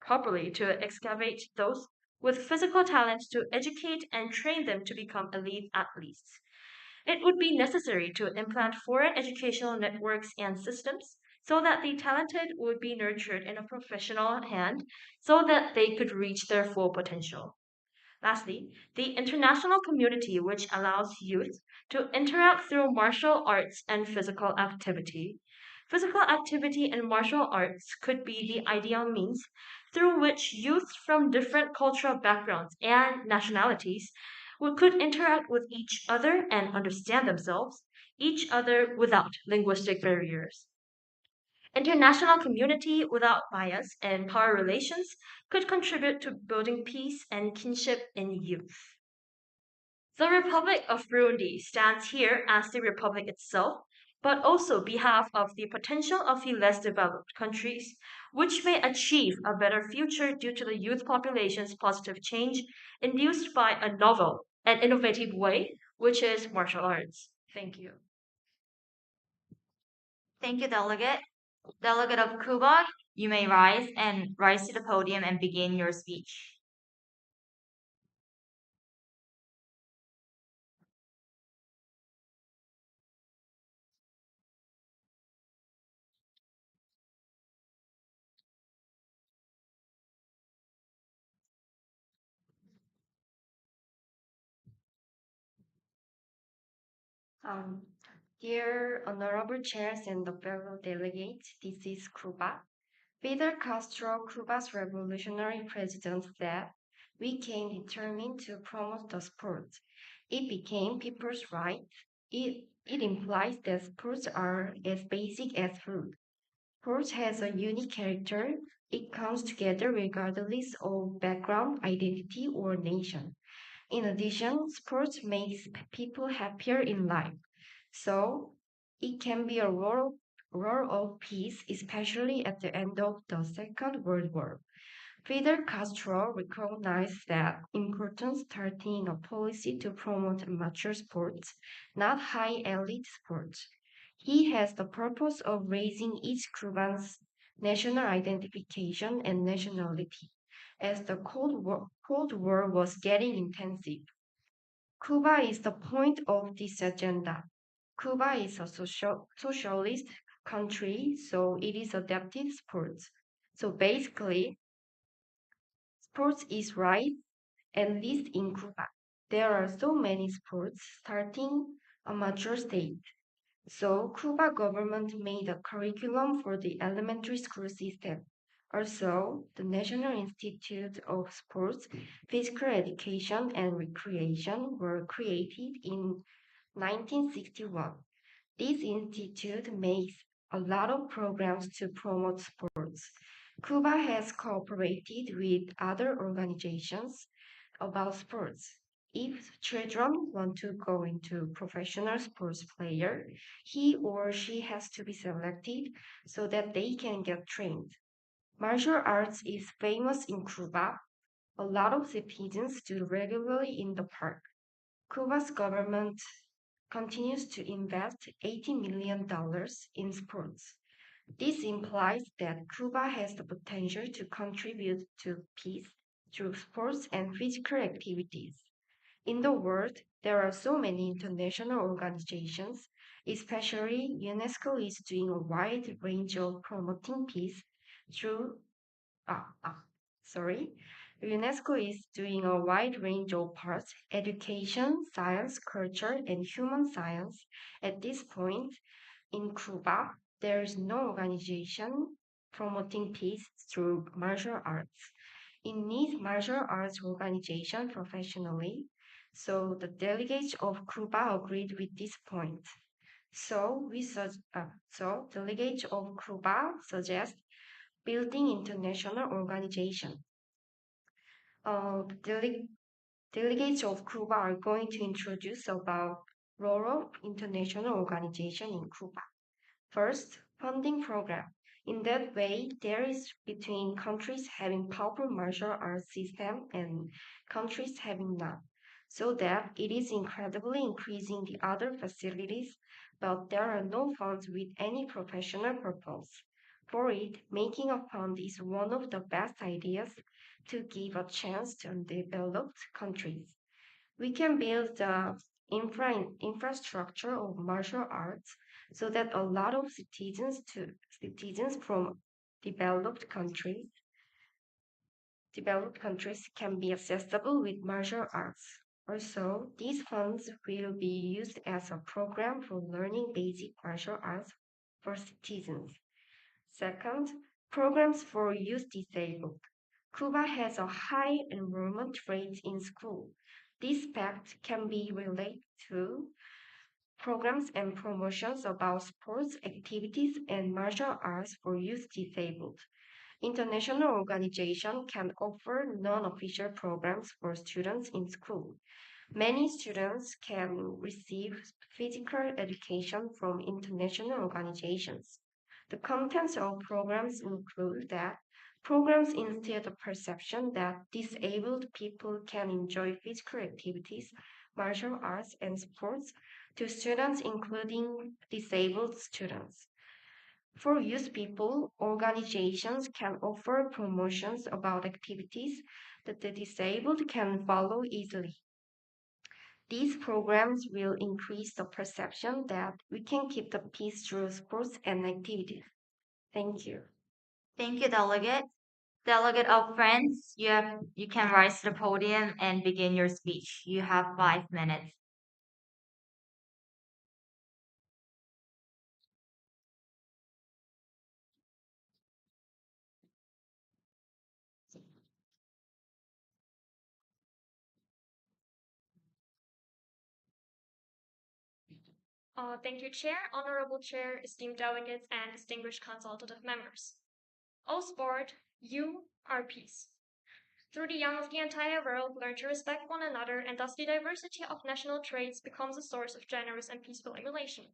properly to excavate those with physical talents to educate and train them to become elite athletes. It would be necessary to implant foreign educational networks and systems so that the talented would be nurtured in a professional hand so that they could reach their full potential. Lastly, the international community, which allows youth to interact through martial arts and physical activity. Physical activity and martial arts could be the ideal means through which youth from different cultural backgrounds and nationalities could interact with each other and understand themselves, each other without linguistic barriers. International community without bias and power relations could contribute to building peace and kinship in youth. The Republic of Burundi stands here as the Republic itself, but also behalf of the potential of the less developed countries, which may achieve a better future due to the youth population's positive change induced by a novel and innovative way, which is martial arts. Thank you. Thank you, Delegate. Delegate of Cuba, you may rise to the podium and begin your speech. Um, Dear honorable chairs and the fellow delegates, this is Cuba. Fidel Castro, Cuba's revolutionary president, said, "We came determined to promote the sport." It became people's right. It implies that sports are as basic as food. Sports has a unique character. It comes together regardless of background, identity, or nation. In addition, sports makes people happier in life. So it can be a role of peace, especially at the end of the Second World War. Fidel Castro recognized that importance, starting a policy to promote amateur sports, not high elite sports. He has the purpose of raising each Cuban's national identification and nationality. As the Cold War was getting intensive, Cuba is the point of this agenda. Cuba is a socialist country, so it is adapted sports. So basically, sports is right, at least in Cuba. There are so many sports starting amateur state. So Cuba government made a curriculum for the elementary school system. Also, the National Institute of Sports, Physical Education and Recreation were created in 1961. This institute makes a lot of programs to promote sports. Cuba has cooperated with other organizations about sports. If children want to go into professional sports player, he or she has to be selected so that they can get trained. Martial arts is famous in Cuba. A lot of citizens do regularly in the park. Cuba's government continues to invest $80 million in sports. This implies that Cuba has the potential to contribute to peace through sports and physical activities. In the world, there are so many international organizations, especially UNESCO is doing a wide range of promoting peace through ah, ah, sorry. UNESCO is doing a wide range of parts, education, science, culture, and human science. At this point, in Cuba, there is no organization promoting peace through martial arts. It needs martial arts organization professionally, so the delegates of Cuba agreed with this point. So delegates of Cuba suggest building international organization. Delegates of Cuba are going to introduce about role of international organization in Cuba. First, funding program. In that way, there is between countries having powerful martial arts system and countries having none, so that it is incredibly increasing the other facilities, but there are no funds with any professional purpose. For it, making a fund is one of the best ideas to give a chance to undeveloped countries. We can build the infrastructure of martial arts so that a lot of citizens from developed countries can be accessible with martial arts. Also, these funds will be used as a program for learning basic martial arts for citizens. Second, programs for youth disabled. Cuba has a high enrollment rate in school. This fact can be related to programs and promotions about sports activities and martial arts for youth disabled. International organizations can offer non-official programs for students in school. Many students can receive physical education from international organizations. The contents of programs include that programs instill the perception that disabled people can enjoy physical activities, martial arts, and sports to students, including disabled students. For youth people, organizations can offer promotions about activities that the disabled can follow easily. These programs will increase the perception that we can keep the peace through sports and activities. Thank you. Thank you, Delegate. Delegate of France, you can rise to the podium and begin your speech. You have 5 minutes. Thank you, Chair, Honorable Chair, esteemed delegates, and distinguished consultative members. O sport, you are peace. Through the young of the entire world learn to respect one another, and thus the diversity of national traits becomes a source of generous and peaceful emulation.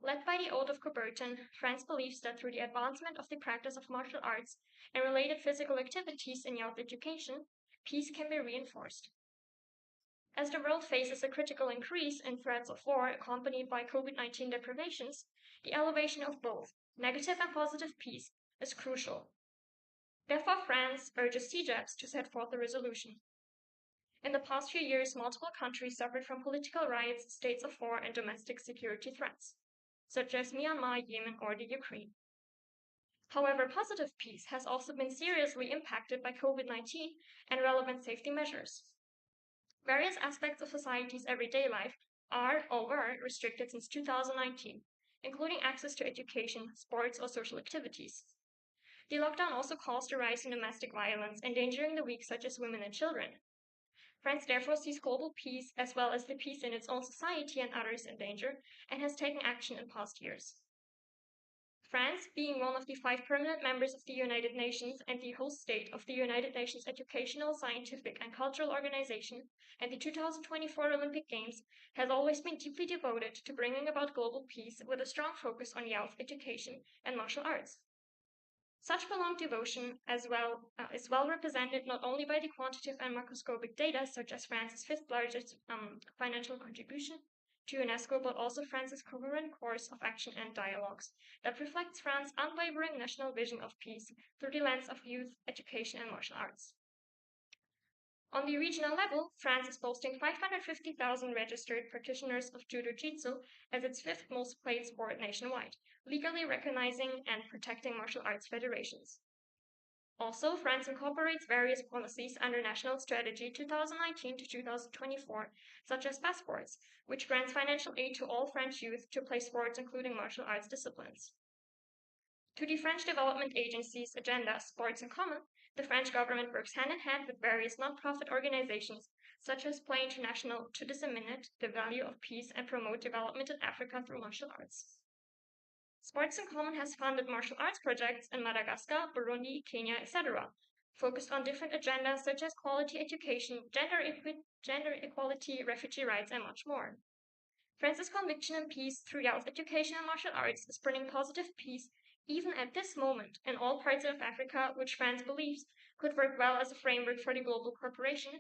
Led by the Oath of Coubertin, France believes that through the advancement of the practice of martial arts and related physical activities in youth education, peace can be reinforced. As the world faces a critical increase in threats of war accompanied by COVID-19 deprivations, the elevation of both negative and positive peace is crucial. Therefore, France urges CIGEPS to set forth a resolution. In the past few years, multiple countries suffered from political riots, states of war, and domestic security threats, such as Myanmar, Yemen, or the Ukraine. However, positive peace has also been seriously impacted by COVID-19 and relevant safety measures. Various aspects of society's everyday life are or were restricted since 2019, including access to education, sports, or social activities. The lockdown also caused a rise in domestic violence, endangering the weak such as women and children. France therefore sees global peace as well as the peace in its own society and others in danger, and has taken action in past years. France, being one of the 5 permanent members of the United Nations and the host state of the United Nations Educational, Scientific, and Cultural Organization and the 2024 Olympic Games, has always been deeply devoted to bringing about global peace with a strong focus on youth education and martial arts. Such prolonged devotion is well represented not only by the quantitative and macroscopic data, such as France's 5th largest financial contribution to UNESCO, but also France's coherent course of action and dialogues that reflects France's unwavering national vision of peace through the lens of youth, education, and martial arts. On the regional level, France is boasting 550,000 registered practitioners of Judo-Jitsu as its 5th most played sport nationwide, legally recognizing and protecting martial arts federations. Also, France incorporates various policies under National Strategy 2019 to 2024, such as passports, which grants financial aid to all French youth to play sports including martial arts disciplines. To the French Development Agency's agenda, Sports in Common, the French government works hand in hand with various non-profit organizations, such as Play International, to disseminate the value of peace and promote development in Africa through martial arts. Sports in Common has funded martial arts projects in Madagascar, Burundi, Kenya, etc., focused on different agendas such as quality education, gender equality, refugee rights, and much more. France's conviction in peace through youth education and martial arts is bringing positive peace even at this moment in all parts of Africa, which France believes could work well as a framework for the global cooperation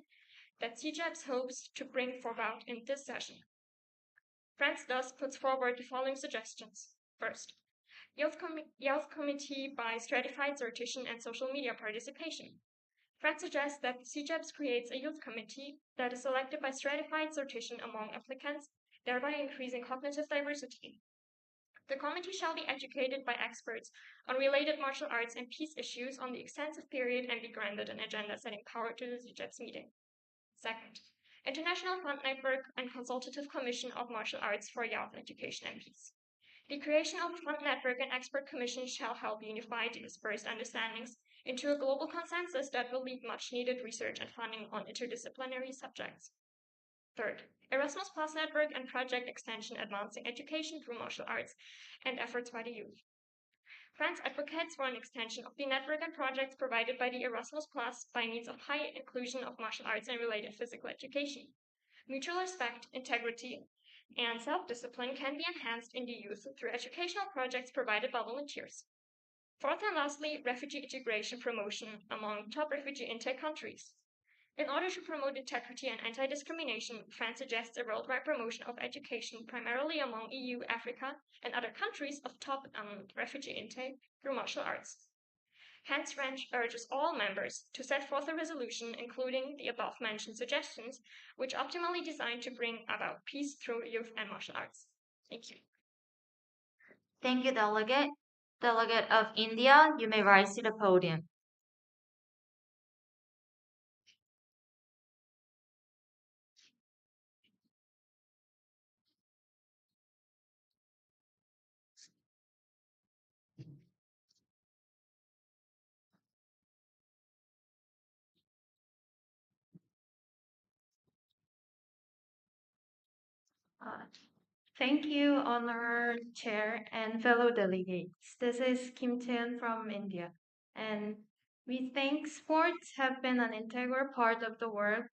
that CIGEPS hopes to bring forward in this session. France thus puts forward the following suggestions. First, youth committee by stratified sortition and social media participation. France suggests that CIGEPS creates a youth committee that is selected by stratified sortition among applicants, thereby increasing cognitive diversity. The committee shall be educated by experts on related martial arts and peace issues on the extensive period and be granted an agenda-setting power to the CIGEPS meeting. Second, International Fund Network and Consultative Commission of Martial Arts for Youth Education and Peace. The creation of a fund network and expert commission shall help unify the dispersed understandings into a global consensus that will lead much needed research and funding on interdisciplinary subjects. Third, Erasmus Plus network and project extension advancing education through martial arts and efforts by the youth. France advocates for an extension of the network and projects provided by the Erasmus Plus by means of high inclusion of martial arts and related physical education. Mutual respect, integrity, and self-discipline can be enhanced in the youth through educational projects provided by volunteers. Fourth and lastly, refugee integration promotion among top refugee intake countries. In order to promote integrity and anti-discrimination, France suggests a worldwide promotion of education primarily among EU, Africa, and other countries of top refugee intake through martial arts. Hence, France urges all members to set forth a resolution including the above-mentioned suggestions, which optimally designed to bring about peace through youth and martial arts. Thank you. Thank you, Delegate. Delegate of India, you may rise to the podium. Thank you, Honored Chair and fellow delegates. This is Kim Tian from India, and we think sports have been an integral part of the world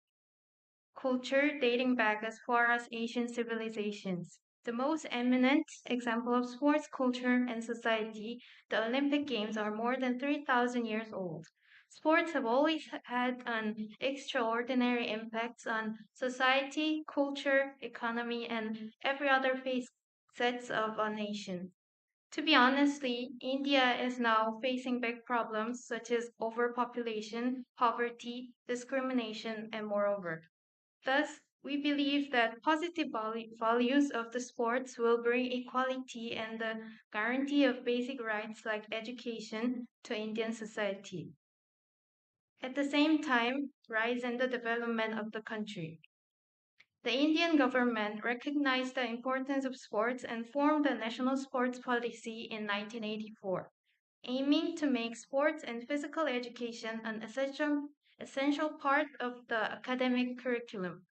culture dating back as far as Asian civilizations. The most eminent example of sports culture and society, the Olympic Games, are more than 3,000 years old. Sports have always had an extraordinary impact on society, culture, economy, and every other facets of a nation. To be honestly, India is now facing big problems such as overpopulation, poverty, discrimination, and moreover. Thus, we believe that positive values of the sports will bring equality and the guarantee of basic rights like education to Indian society. At the same time, rise in the development of the country. The Indian government recognized the importance of sports and formed the National Sports Policy in 1984, aiming to make sports and physical education an essential part of the academic curriculum.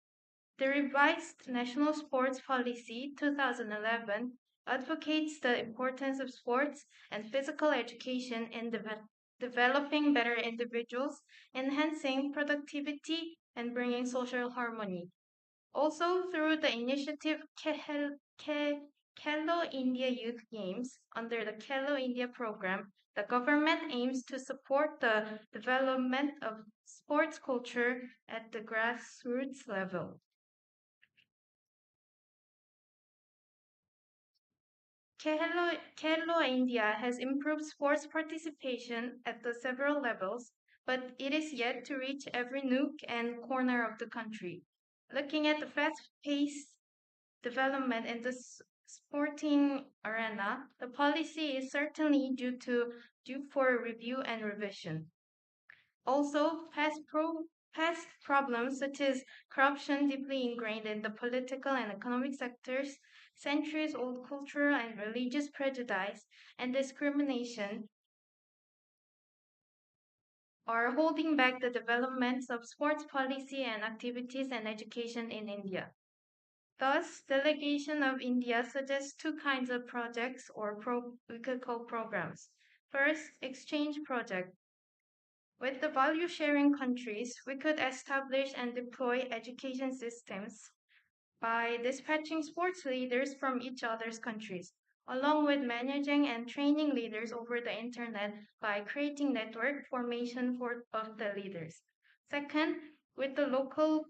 The revised National Sports Policy 2011 advocates the importance of sports and physical education in developing better individuals, enhancing productivity, and bringing social harmony. Also, through the initiative Khelo India Youth Games under the Khelo India program, the government aims to support the development of sports culture at the grassroots level. Khelo India has improved sports participation at the several levels, but it is yet to reach every nook and corner of the country. Looking at the fast-paced development in the sporting arena, the policy is certainly due for review and revision. Also, past problems such as corruption deeply ingrained in the political and economic sectors, centuries-old cultural and religious prejudice, and discrimination are holding back the developments of sports policy and activities and education in India. Thus, Delegation of India suggests two kinds of projects or we could call programs. First, exchange project. With the value-sharing countries, we could establish and deploy education systems by dispatching sports leaders from each other's countries, along with managing and training leaders over the internet by creating network formation of the leaders. Second, with the local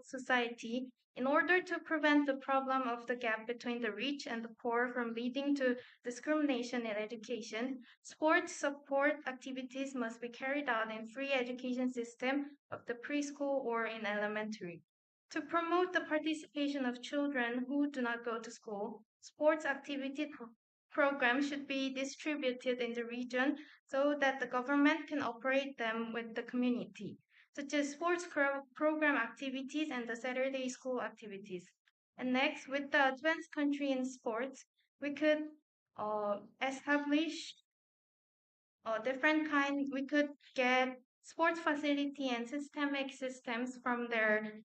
society, In order to prevent the problem of the gap between the rich and the poor from leading to discrimination in education, sports support activities must be carried out in free education system of the preschool or in elementary. To promote the participation of children who do not go to school, sports activity programs should be distributed in the region so that the government can operate them with the community, such as sports program activities and the Saturday school activities. And next, with the advanced country in sports, we could establish different kind. We could get sports facility and systemic systems from their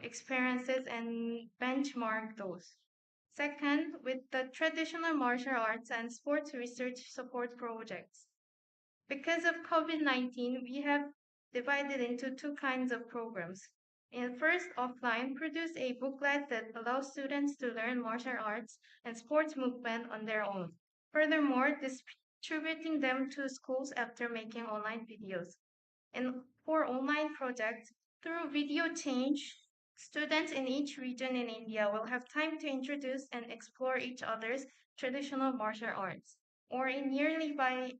experiences and benchmark those. Second, with the traditional martial arts and sports research support projects. Because of COVID-19, we have divided into two kinds of programs. In first, offline, produce a booklet that allows students to learn martial arts and sports movement on their own. Furthermore, distributing them to schools after making online videos. And for online projects, through video change, students in each region in India will have time to introduce and explore each other's traditional martial arts. Or in nearby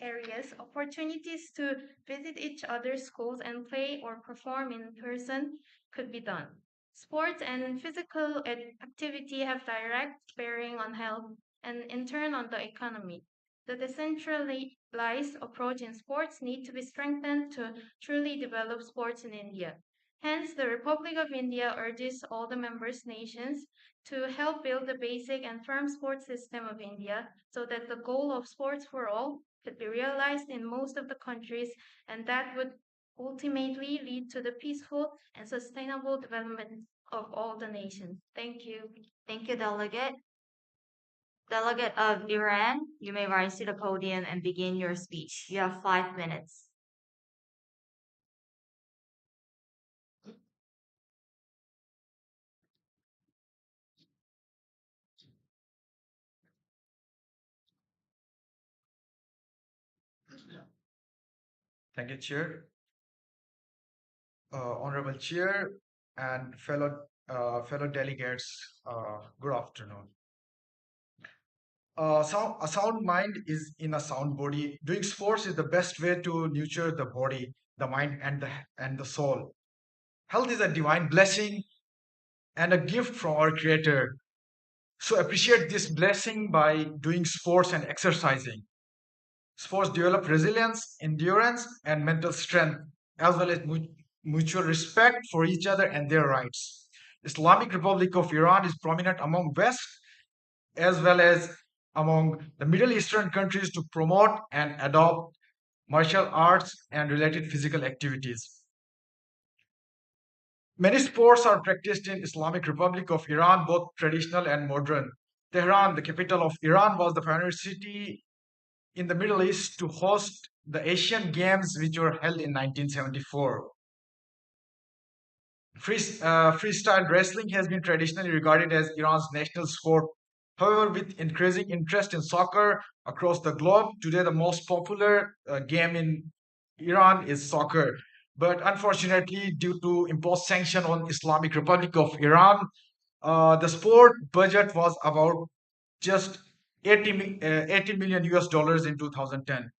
areas, opportunities to visit each other's schools and play or perform in person could be done. Sports and physical activity have direct bearing on health and in turn on the economy. The decentralized approach in sports need to be strengthened to truly develop sports in India. Hence, the Republic of India urges all the member nations to help build the basic and firm sports system of India so that the goal of sports for all could be realized in most of the countries, and that would ultimately lead to the peaceful and sustainable development of all the nations. Thank you. Thank you, Delegate. Delegate of Iran, you may rise to the podium and begin your speech. You have 5 minutes. Thank you, Chair. Honorable Chair and fellow delegates, good afternoon. A sound mind is in a sound body. Doing sports is the best way to nurture the body, the mind, and the soul. Health is a divine blessing and a gift from our Creator. So appreciate this blessing by doing sports and exercising. Sports develop resilience, endurance, and mental strength, as well as mutual respect for each other and their rights. Islamic Republic of Iran is prominent among West as well as among the Middle Eastern countries to promote and adopt martial arts and related physical activities. Many sports are practiced in Islamic Republic of Iran, both traditional and modern. Tehran, the capital of Iran, was the pioneer city in the Middle East to host the Asian Games, which were held in 1974. Freestyle wrestling has been traditionally regarded as Iran's national sport. However, with increasing interest in soccer across the globe, today the most popular game in Iran is soccer. But unfortunately, due to imposed sanction on Islamic Republic of Iran, the sport budget was about just 80 million US dollars in 2010.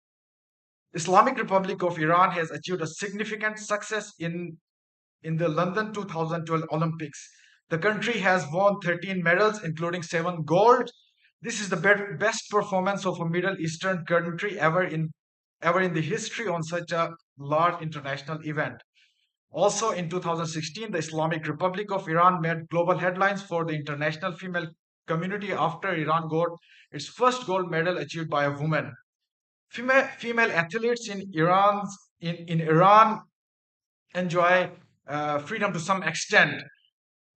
Islamic Republic of Iran has achieved a significant success in the London 2012 Olympics. The country has won 13 medals, including 7 gold. This is the best performance of a Middle Eastern country ever in the history on such a large international event. Also in 2016, the Islamic Republic of Iran made global headlines for the international female community after Iran got its first gold medal achieved by a woman. Female athletes in Iran enjoy freedom to some extent.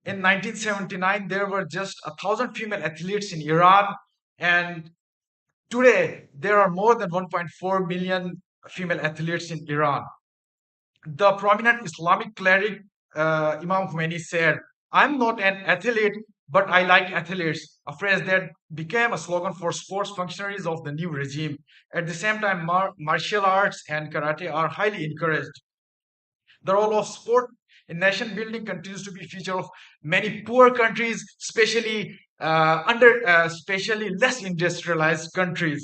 In 1979, there were just 1,000 female athletes in Iran, and today there are more than 1.4 million female athletes in Iran. The prominent Islamic cleric Imam Khomeini said, "I'm not an athlete, but I like athletes," a phrase that became a slogan for sports functionaries of the new regime. At the same time, martial arts and karate are highly encouraged. The role of sport in nation building continues to be a feature of many poor countries, especially especially less industrialized countries.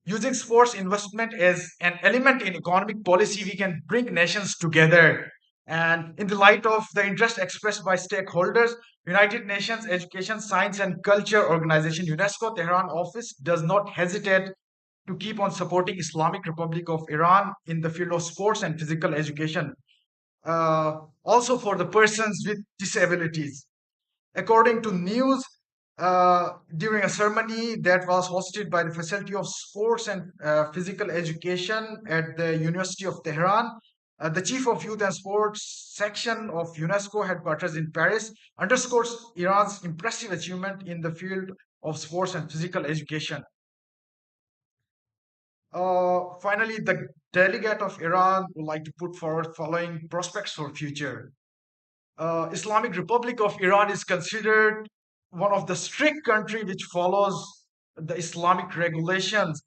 Using sports investment as an element in economic policy, we can bring nations together. And in the light of the interest expressed by stakeholders, United Nations Education, Science and Culture Organization UNESCO Tehran office does not hesitate to keep on supporting Islamic Republic of Iran in the field of sports and physical education, also for the persons with disabilities. According to news, during a ceremony that was hosted by the Faculty of Sports and Physical Education at the University of Tehran, the Chief of Youth and Sports section of UNESCO headquarters in Paris underscores Iran's impressive achievement in the field of sports and physical education. Finally, the delegate of Iran would like to put forward following prospects for future. Islamic Republic of Iran is considered one of the strict country which follows the Islamic regulations.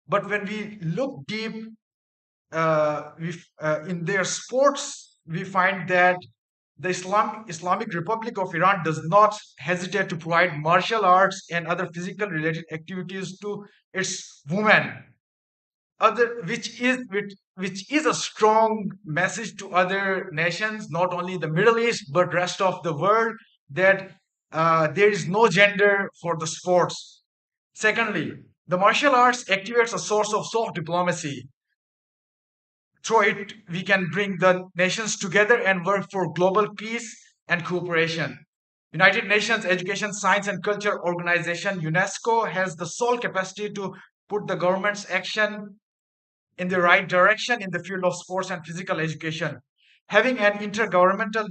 But when we look deep in their sports, we find that the Islamic Republic of Iran does not hesitate to provide martial arts and other physical related activities to its women, which is a strong message to other nations, not only the Middle East but rest of the world, that there is no gender for the sports. Secondly, the martial arts activates a source of soft diplomacy. Through it, we can bring the nations together and work for global peace and cooperation. United Nations Education, Science and Culture Organization, UNESCO, has the sole capacity to put the government's action in the right direction in the field of sports and physical education. Having an intergovernmental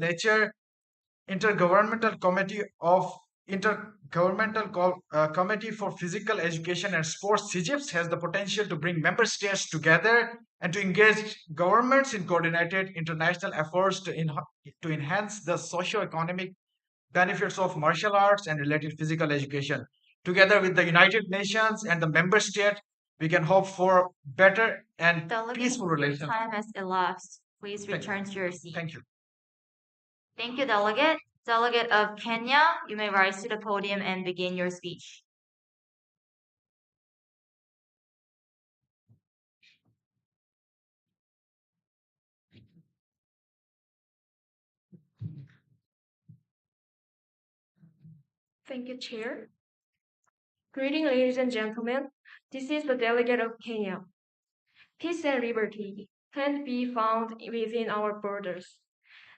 Committee for Physical Education and Sports, CIGEPS, has the potential to bring member states together and to engage governments in coordinated international efforts to enhance the socio-economic benefits of martial arts and related physical education. Together with the United Nations and the member state, we can hope for better and peaceful relations. Time has elapsed. Please return to your seat. Thank you. Thank you, Delegate. Delegate of Kenya, you may rise to the podium and begin your speech. Thank you, Chair. Greetings, ladies and gentlemen. This is the delegate of Kenya. Peace and liberty can't be found within our borders.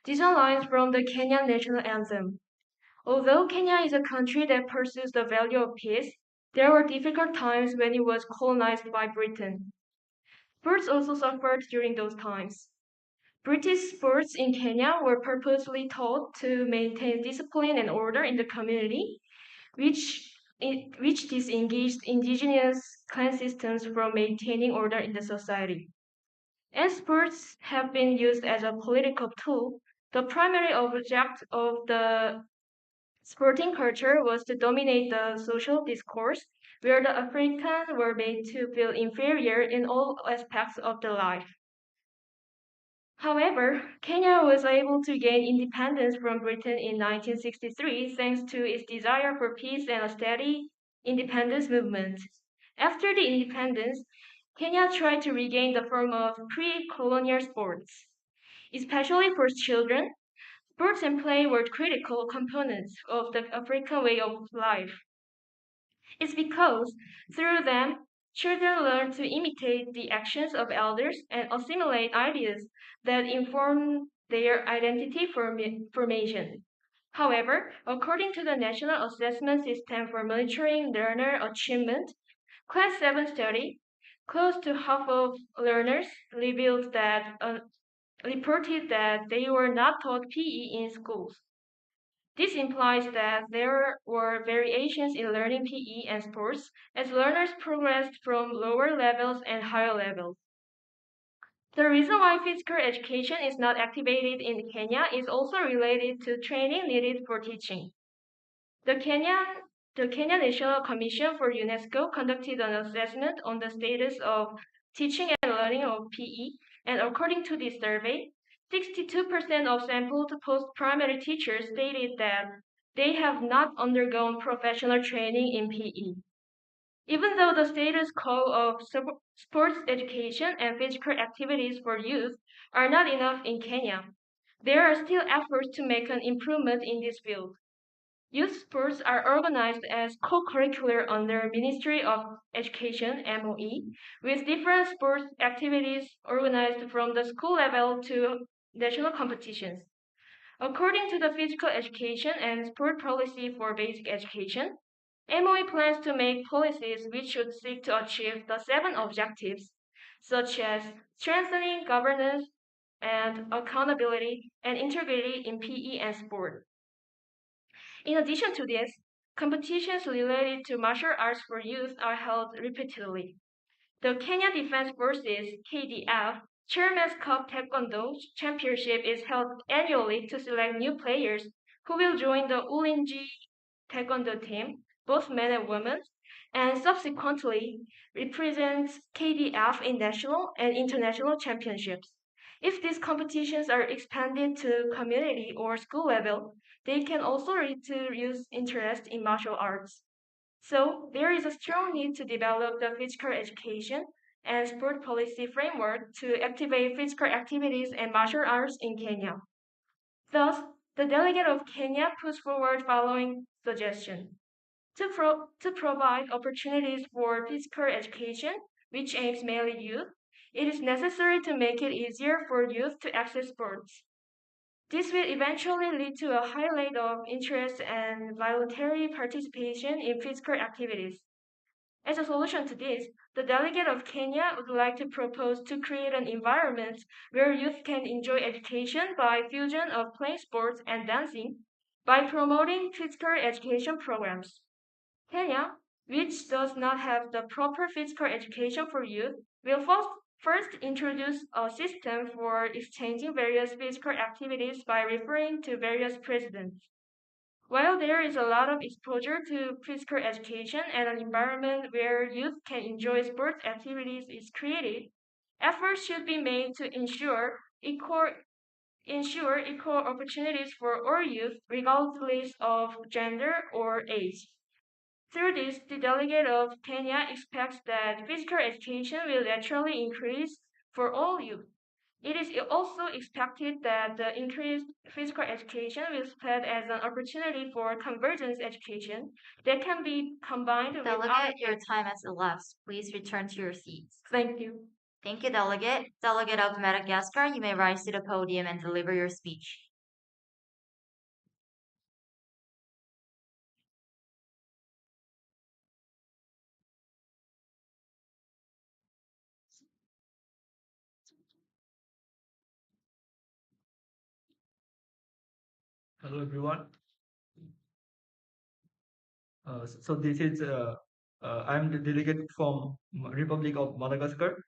These are lines from the Kenyan national anthem. Although Kenya is a country that pursues the value of peace, there were difficult times when it was colonized by Britain. Sports also suffered during those times. British sports in Kenya were purposely taught to maintain discipline and order in the community, which disengaged indigenous clan systems from maintaining order in the society. As sports have been used as a political tool, the primary object of the sporting culture was to dominate the social discourse, where the Africans were made to feel inferior in all aspects of their life. However, Kenya was able to gain independence from Britain in 1963 thanks to its desire for peace and a steady independence movement. After the independence, Kenya tried to regain the form of pre-colonial sports. Especially for children, sports and play were critical components of the African way of life. It's because through them, children learn to imitate the actions of elders and assimilate ideas that inform their identity formation. However, according to the National Assessment System for Monitoring Learner Achievement, Class 7 study, close to half of learners reported that they were not taught PE in schools. This implies that there were variations in learning PE and sports as learners progressed from lower levels and higher levels. The reason why physical education is not activated in Kenya is also related to training needed for teaching. The Kenya National Commission for UNESCO conducted an assessment on the status of teaching and learning of PE And according to this survey, 62% of sampled post-primary teachers stated that they have not undergone professional training in PE. Even though the status quo of sports education and physical activities for youth are not enough in Kenya, there are still efforts to make an improvement in this field. Youth sports are organized as co-curricular under Ministry of Education (MOE), with different sports activities organized from the school level to national competitions. According to the Physical Education and Sport Policy for Basic Education, MOE plans to make policies which should seek to achieve the 7 objectives, such as strengthening governance and accountability and integrity in PE and sport. In addition to this, competitions related to martial arts for youth are held repeatedly. The Kenya Defense Forces (KDF) Chairman's Cup Taekwondo Championship is held annually to select new players who will join the Ulinji Taekwondo team, both men and women, and subsequently represents KDF in national and international championships. If these competitions are expanded to community or school level, they can also lead to youth interest in martial arts. So there is a strong need to develop the physical education and sport policy framework to activate physical activities and martial arts in Kenya. Thus, the delegate of Kenya puts forward following suggestion. To provide opportunities for physical education, which aims mainly youth, it is necessary to make it easier for youth to access sports. This will eventually lead to a high rate of interest and voluntary participation in physical activities. As a solution to this, the delegate of Kenya would like to propose to create an environment where youth can enjoy education by fusion of playing sports and dancing by promoting physical education programs. Kenya, which does not have the proper physical education for youth, will first introduce a system for exchanging various physical activities by referring to various precedents. While there is a lot of exposure to physical education and an environment where youth can enjoy sports activities is created, efforts should be made to ensure equal opportunities for all youth regardless of gender or age. Through this, the delegate of Kenya expects that physical education will naturally increase for all youth. It is also expected that the increased physical education will spread as an opportunity for convergence education that can be combined with other. Delegate, your time has elapsed. Please return to your seats. Thank you. Thank you, Delegate. Delegate of Madagascar, you may rise to the podium and deliver your speech. Hello, everyone. So this is I'm the delegate from Republic of Madagascar.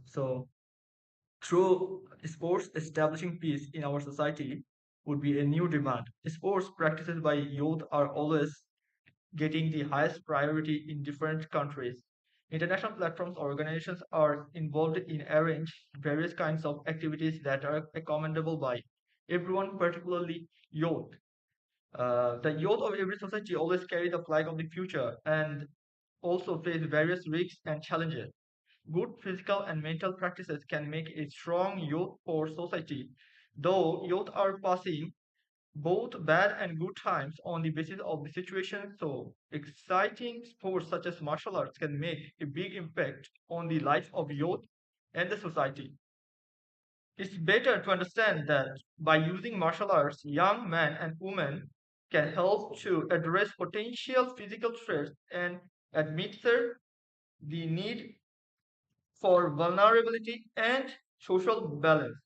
So through sports, establishing peace in our society would be a new demand. Sports practices by youth are always getting the highest priority in different countries. International platforms organizations are involved in arrange various kinds of activities that are commendable by everyone, particularly youth. The youth of every society always carry the flag of the future and also face various risks and challenges. Good physical and mental practices can make a strong youth for society. Though youth are passing both bad and good times on the basis of the situation, so exciting sports such as martial arts can make a big impact on the life of youth and the society. It's better to understand that by using martial arts, young men and women can help to address potential physical threats and administer the need for vulnerability and social balance.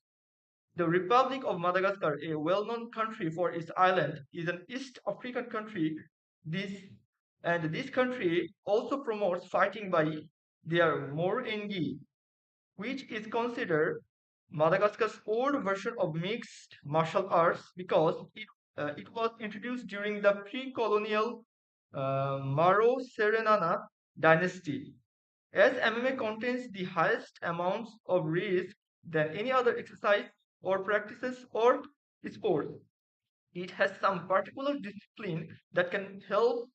The Republic of Madagascar, a well-known country for its island, is an East African country. This country also promotes fighting by their Morengi, which is considered Madagascar's old version of mixed martial arts because it was introduced during the pre-colonial Maro Serenana dynasty. As MMA contains the highest amounts of risk than any other exercise or practices or sport, it has some particular discipline that can help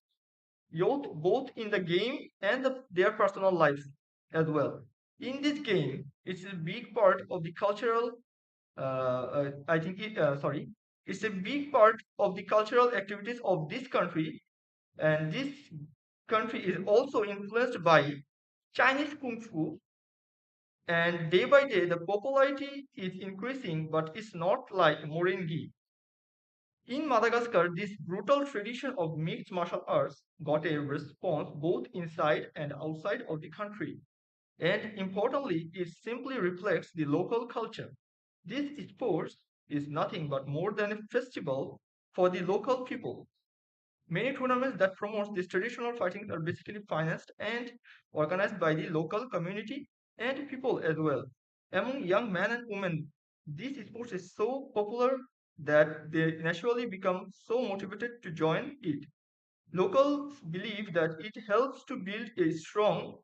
youth both in the game and their personal lives as well. In this game, it's a big part of the cultural. It's a big part of the cultural activities of this country, and this country is also influenced by Chinese Kung Fu, and day by day the popularity is increasing, but it's not like Moringi. In Madagascar, this brutal tradition of mixed martial arts got a response both inside and outside of the country. And importantly, it simply reflects the local culture. This sport is nothing but more than a festival for the local people. Many tournaments that promote these traditional fightings are basically financed and organized by the local community and people as well. Among young men and women, this sport is so popular that they naturally become so motivated to join it. Locals believe that it helps to build a strong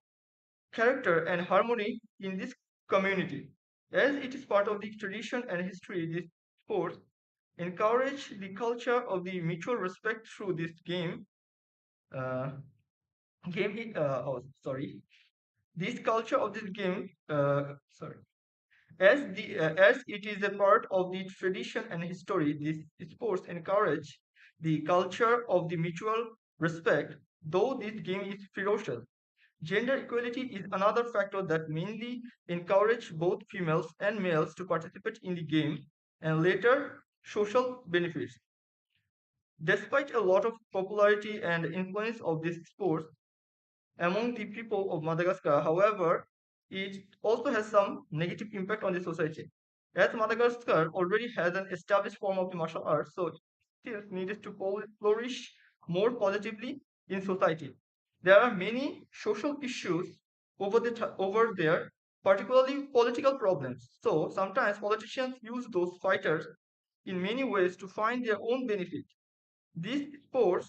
character and harmony in this community. As it is part of the tradition and history, this sport encourage the culture of the mutual respect through this game. Uh, this culture of this game. As it is a part of the tradition and history, these sports encourage the culture of the mutual respect, though this game is ferocious. Gender equality is another factor that mainly encourage both females and males to participate in the game and later social benefits. Despite a lot of popularity and influence of this sport among the people of Madagascar, however, it also has some negative impact on the society. As Madagascar already has an established form of the martial arts, so it still needs to flourish more positively in society. There are many social issues over there, particularly political problems. So sometimes politicians use those fighters in many ways to find their own benefit. This sport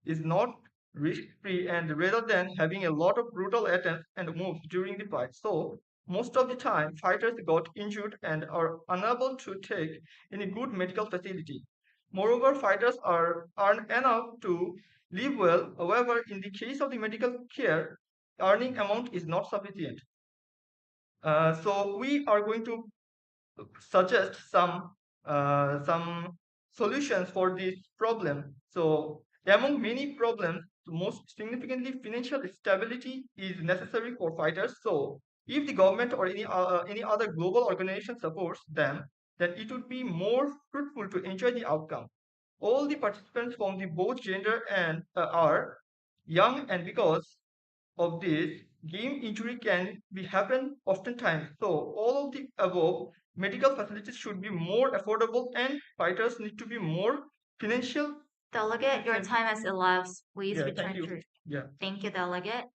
is not risk-free, and rather than having a lot of brutal attempts and moves during the fight, so most of the time fighters got injured and are unable to take any good medical facility. Moreover, fighters earn enough to live well. However, in the case of the medical care, earning amount is not sufficient. So we are going to suggest some solutions for this problem. So among many problems, most significantly financial stability is necessary for fighters. So if the government or any other global organization supports them, then it would be more fruitful to enjoy the outcome. All the participants from the both gender and are young, and because of this, game injury can be happen oftentimes. So all of the above, medical facilities should be more affordable and fighters need to be more financial. Delegate, your time has elapsed. Please Yeah, return thank you. to. Yeah. Thank you, Delegate.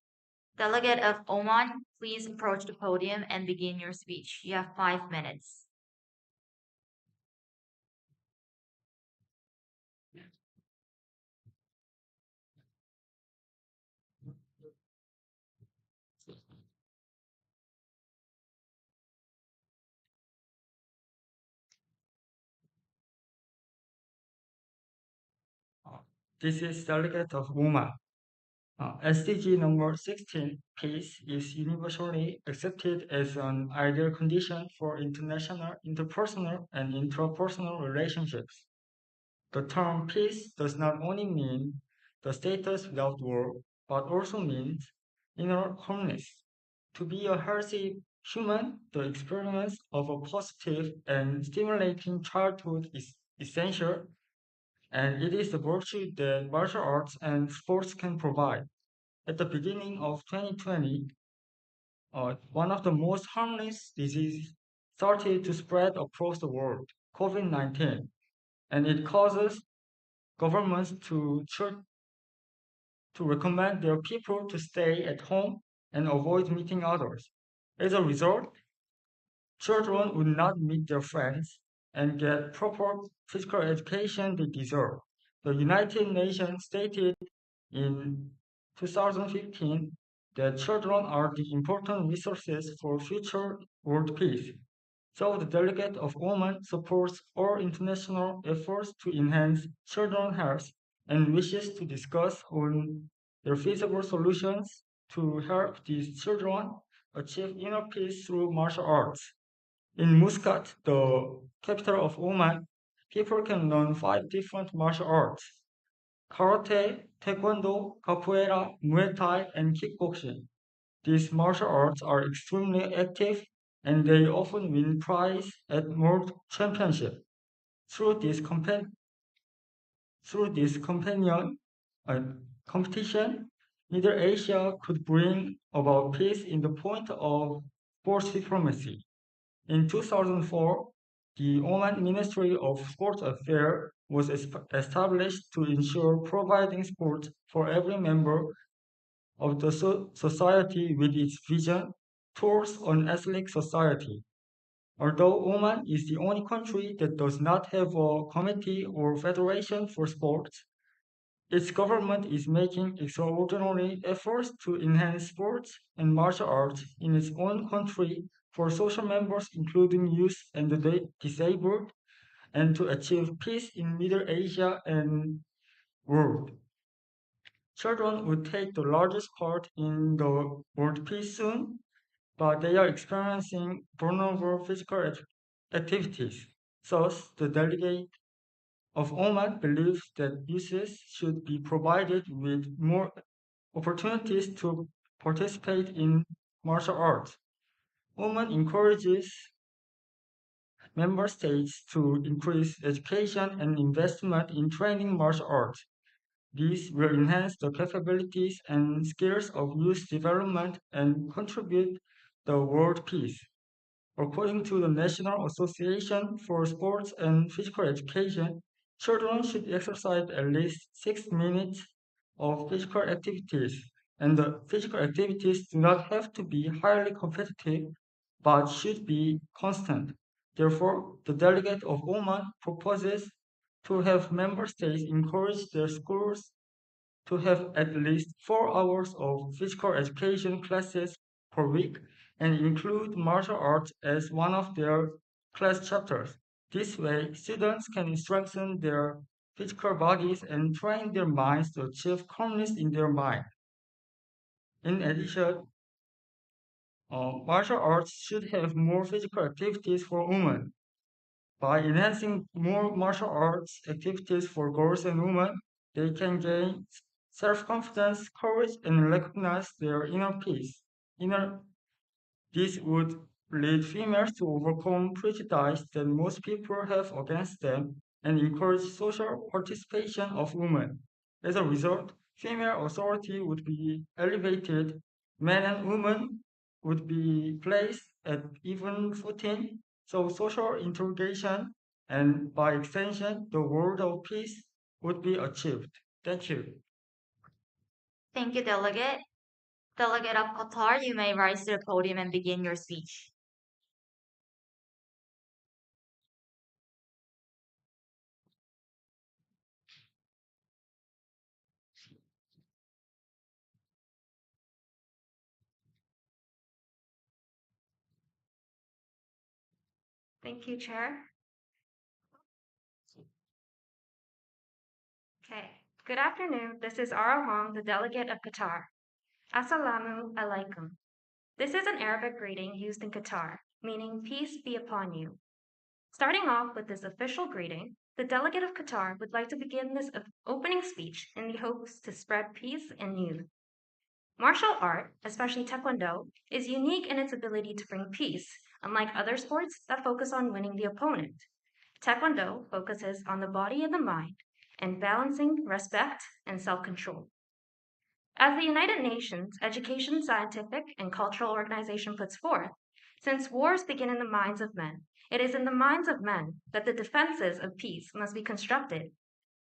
Delegate of Oman, please approach the podium and begin your speech. You have 5 minutes. This is Delegate of Oman. SDG number 16, peace, is universally accepted as an ideal condition for international, interpersonal, and intrapersonal relationships. The term peace does not only mean the status without war, but also means inner wholeness. To be a healthy human, the experience of a positive and stimulating childhood is essential, and it is the virtue that martial arts and sports can provide. At the beginning of 2020, one of the most harmless diseases started to spread across the world, COVID-19, and it causes governments to recommend their people to stay at home and avoid meeting others. As a result, children would not meet their friends and get proper physical education they deserve. The United Nations stated in 2015 that children are the important resources for future world peace. So the Delegate of Oman supports all international efforts to enhance children's health and wishes to discuss on their feasible solutions to help these children achieve inner peace through martial arts. In Muscat, the capital of Oman, people can learn 5 different martial arts: karate, taekwondo, capoeira, muay thai, and kickboxing. These martial arts are extremely active and they often win prize at world championship. Through this companion competition, Middle Asia could bring about peace in the point of sports diplomacy. In 2004, the Oman Ministry of Sports Affairs was established to ensure providing sports for every member of the society with its vision towards an athletic society. Although Oman is the only country that does not have a committee or federation for sports, its government is making extraordinary efforts to enhance sports and martial arts in its own country for social members, including youth and the disabled, and to achieve peace in Middle Asia and world. Children would take the largest part in the world peace soon, but they are experiencing vulnerable physical activities. Thus, the Delegate of Oman believes that youths should be provided with more opportunities to participate in martial arts. Oman encourages member states to increase education and investment in training martial arts. This will enhance the capabilities and skills of youth development and contribute to world peace. According to the National Association for Sports and Physical Education, children should exercise at least 6 minutes of physical activities, and the physical activities do not have to be highly competitive, but should be constant. Therefore, the Delegate of Oman proposes to have member states encourage their schools to have at least 4 hours of physical education classes per week and include martial arts as one of their class chapters. This way, students can strengthen their physical bodies and train their minds to achieve calmness in their mind. In addition, martial arts should have more physical activities for women. By enhancing more martial arts activities for girls and women, they can gain self-confidence, courage, and recognize their inner peace. This would lead females to overcome prejudice that most people have against them and encourage social participation of women. As a result, female authority would be elevated, men and women would be placed at even footing, so social integration and by extension, the world of peace would be achieved. Thank you. Thank you, Delegate. Delegate of Qatar, you may rise to the podium and begin your speech. Thank you, Chair. Okay. Good afternoon. This is Ara Huang, the Delegate of Qatar. Assalamu alaikum. This is an Arabic greeting used in Qatar, meaning peace be upon you. Starting off with this official greeting, the Delegate of Qatar would like to begin this opening speech in the hopes to spread peace in youth. Martial art, especially Taekwondo, is unique in its ability to bring peace, unlike other sports that focus on winning the opponent. Taekwondo focuses on the body and the mind, and balancing respect and self-control. As the United Nations Education, Scientific, and Cultural Organization puts forth, since wars begin in the minds of men, it is in the minds of men that the defenses of peace must be constructed.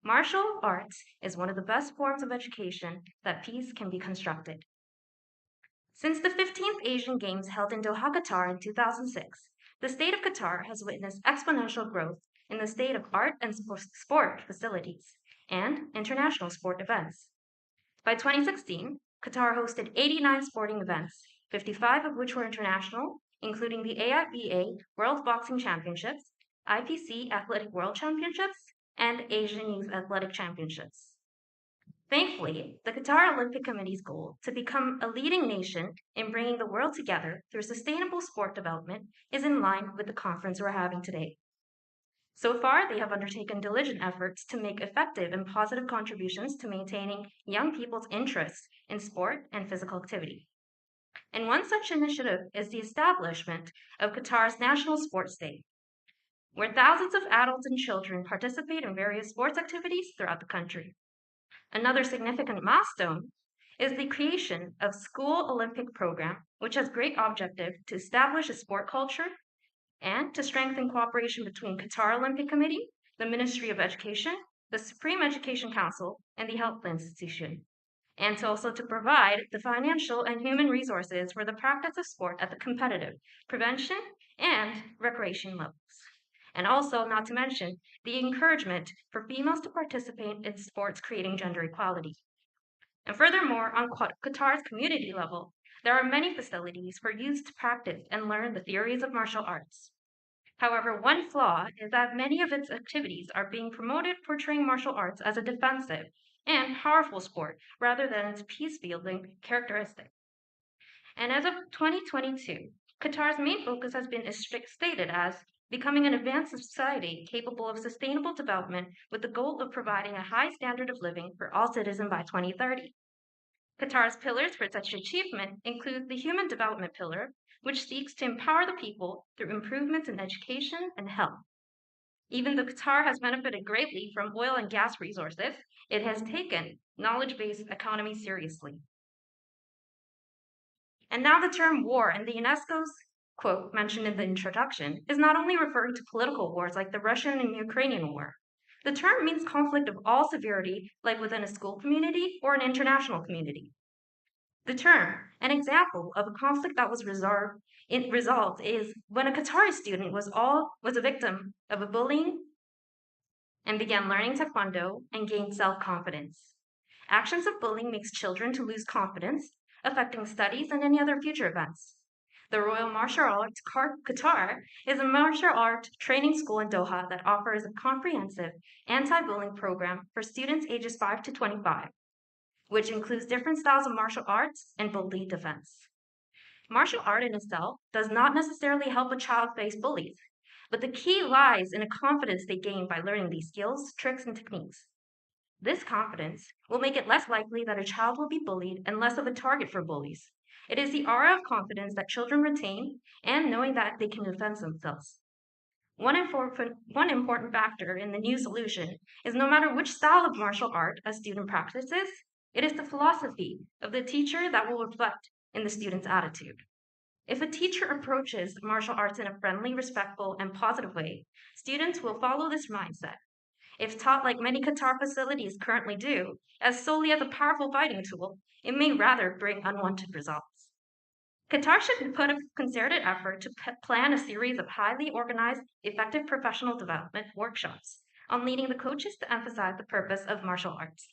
Martial arts is one of the best forms of education that peace can be constructed. Since the 15th Asian Games held in Doha, Qatar in 2006, the state of Qatar has witnessed exponential growth in the state of art and sport facilities and international sport events. By 2016, Qatar hosted 89 sporting events, 55 of which were international, including the AIBA World Boxing Championships, IPC Athletic World Championships, and Asian Youth Athletic Championships. Thankfully, the Qatar Olympic Committee's goal to become a leading nation in bringing the world together through sustainable sport development is in line with the conference we're having today. So far, they have undertaken diligent efforts to make effective and positive contributions to maintaining young people's interest in sport and physical activity. And one such initiative is the establishment of Qatar's National Sports Day, where thousands of adults and children participate in various sports activities throughout the country. Another significant milestone is the creation of School Olympic Program, which has great objective to establish a sport culture and to strengthen cooperation between Qatar Olympic Committee, the Ministry of Education, the Supreme Education Council, and the Health Institution, and to provide the financial and human resources for the practice of sport at the competitive, prevention, and recreation levels. And also, not to mention, the encouragement for females to participate in sports creating gender equality. And furthermore, on Qatar's community level, there are many facilities for youth to practice and learn the theories of martial arts. However, one flaw is that many of its activities are being promoted portraying martial arts as a defensive and powerful sport rather than its peace-building characteristic. And as of 2022, Qatar's main focus has been stated as becoming an advanced society capable of sustainable development with the goal of providing a high standard of living for all citizens by 2030. Qatar's pillars for such achievement include the Human Development Pillar, which seeks to empower the people through improvements in education and health. Even though Qatar has benefited greatly from oil and gas resources, it has taken knowledge-based economy seriously. And now the term war in the UNESCO's quote mentioned in the introduction is not only referring to political wars like the Russian and Ukrainian war. The term means conflict of all severity, like within a school community or an international community. The term, an example of a conflict that was resolved is when a Qatari student was a victim of a bullying and began learning Taekwondo and gained self-confidence. Actions of bullying makes children to lose confidence, affecting studies and any other future events. The Royal Martial Arts Qatar is a martial art training school in Doha that offers a comprehensive anti-bullying program for students ages 5 to 25, which includes different styles of martial arts and bully defense. Martial art in itself does not necessarily help a child face bullies, but the key lies in a confidence they gain by learning these skills, tricks, and techniques. This confidence will make it less likely that a child will be bullied and less of a target for bullies. It is the aura of confidence that children retain and knowing that they can defend themselves. One important factor in the new solution is no matter which style of martial art a student practices, it is the philosophy of the teacher that will reflect in the student's attitude. If a teacher approaches martial arts in a friendly, respectful, and positive way, students will follow this mindset. If taught like many Qatar facilities currently do, as solely as a powerful fighting tool, it may rather bring unwanted results. Qatar should put a concerted effort to plan a series of highly organized, effective professional development workshops on leading the coaches to emphasize the purpose of martial arts.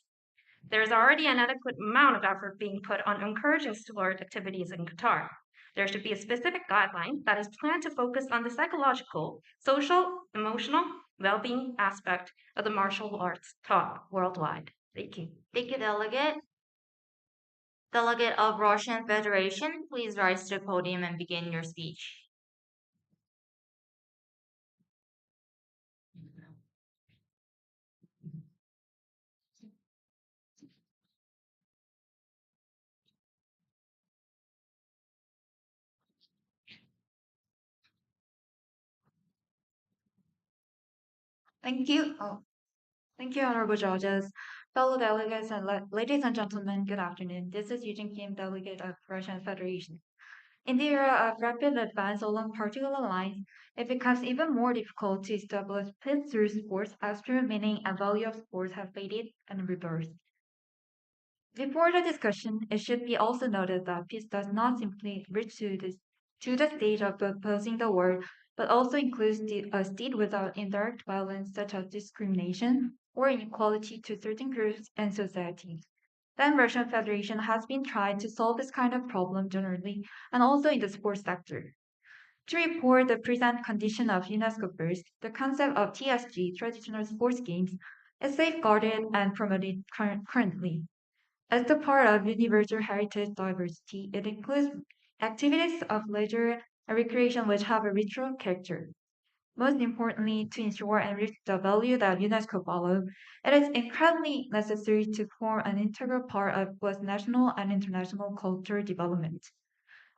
There is already an adequate amount of effort being put on encouraging sport activities in Qatar. There should be a specific guideline that is planned to focus on the psychological, social, emotional, well-being aspect of the martial arts taught worldwide. Thank you. Thank you, Delegate. Delegate of Russian Federation, please rise to the podium and begin your speech. Thank you. Thank you, honorable judges, fellow delegates, and ladies and gentlemen, good afternoon. This is Eugene Kim, delegate of Russian Federation. In the era of rapid advance along particular lines, it becomes even more difficult to establish peace through sports as true meaning and value of sports have faded and reversed. Before the discussion, it should be also noted that peace does not simply reach to the stage of opposing the war, but also includes a state without indirect violence such as discrimination or inequality to certain groups and society. then Russian Federation has been trying to solve this kind of problem generally and also in the sports sector. To report the present condition of UNESCO first, the concept of TSG, traditional sports games, is safeguarded and promoted currently. As the part of universal heritage diversity, it includes activities of leisure and recreation which have a ritual character. Most importantly, to ensure and reach the value that UNESCO follow, it is incredibly necessary to form an integral part of both national and international cultural development.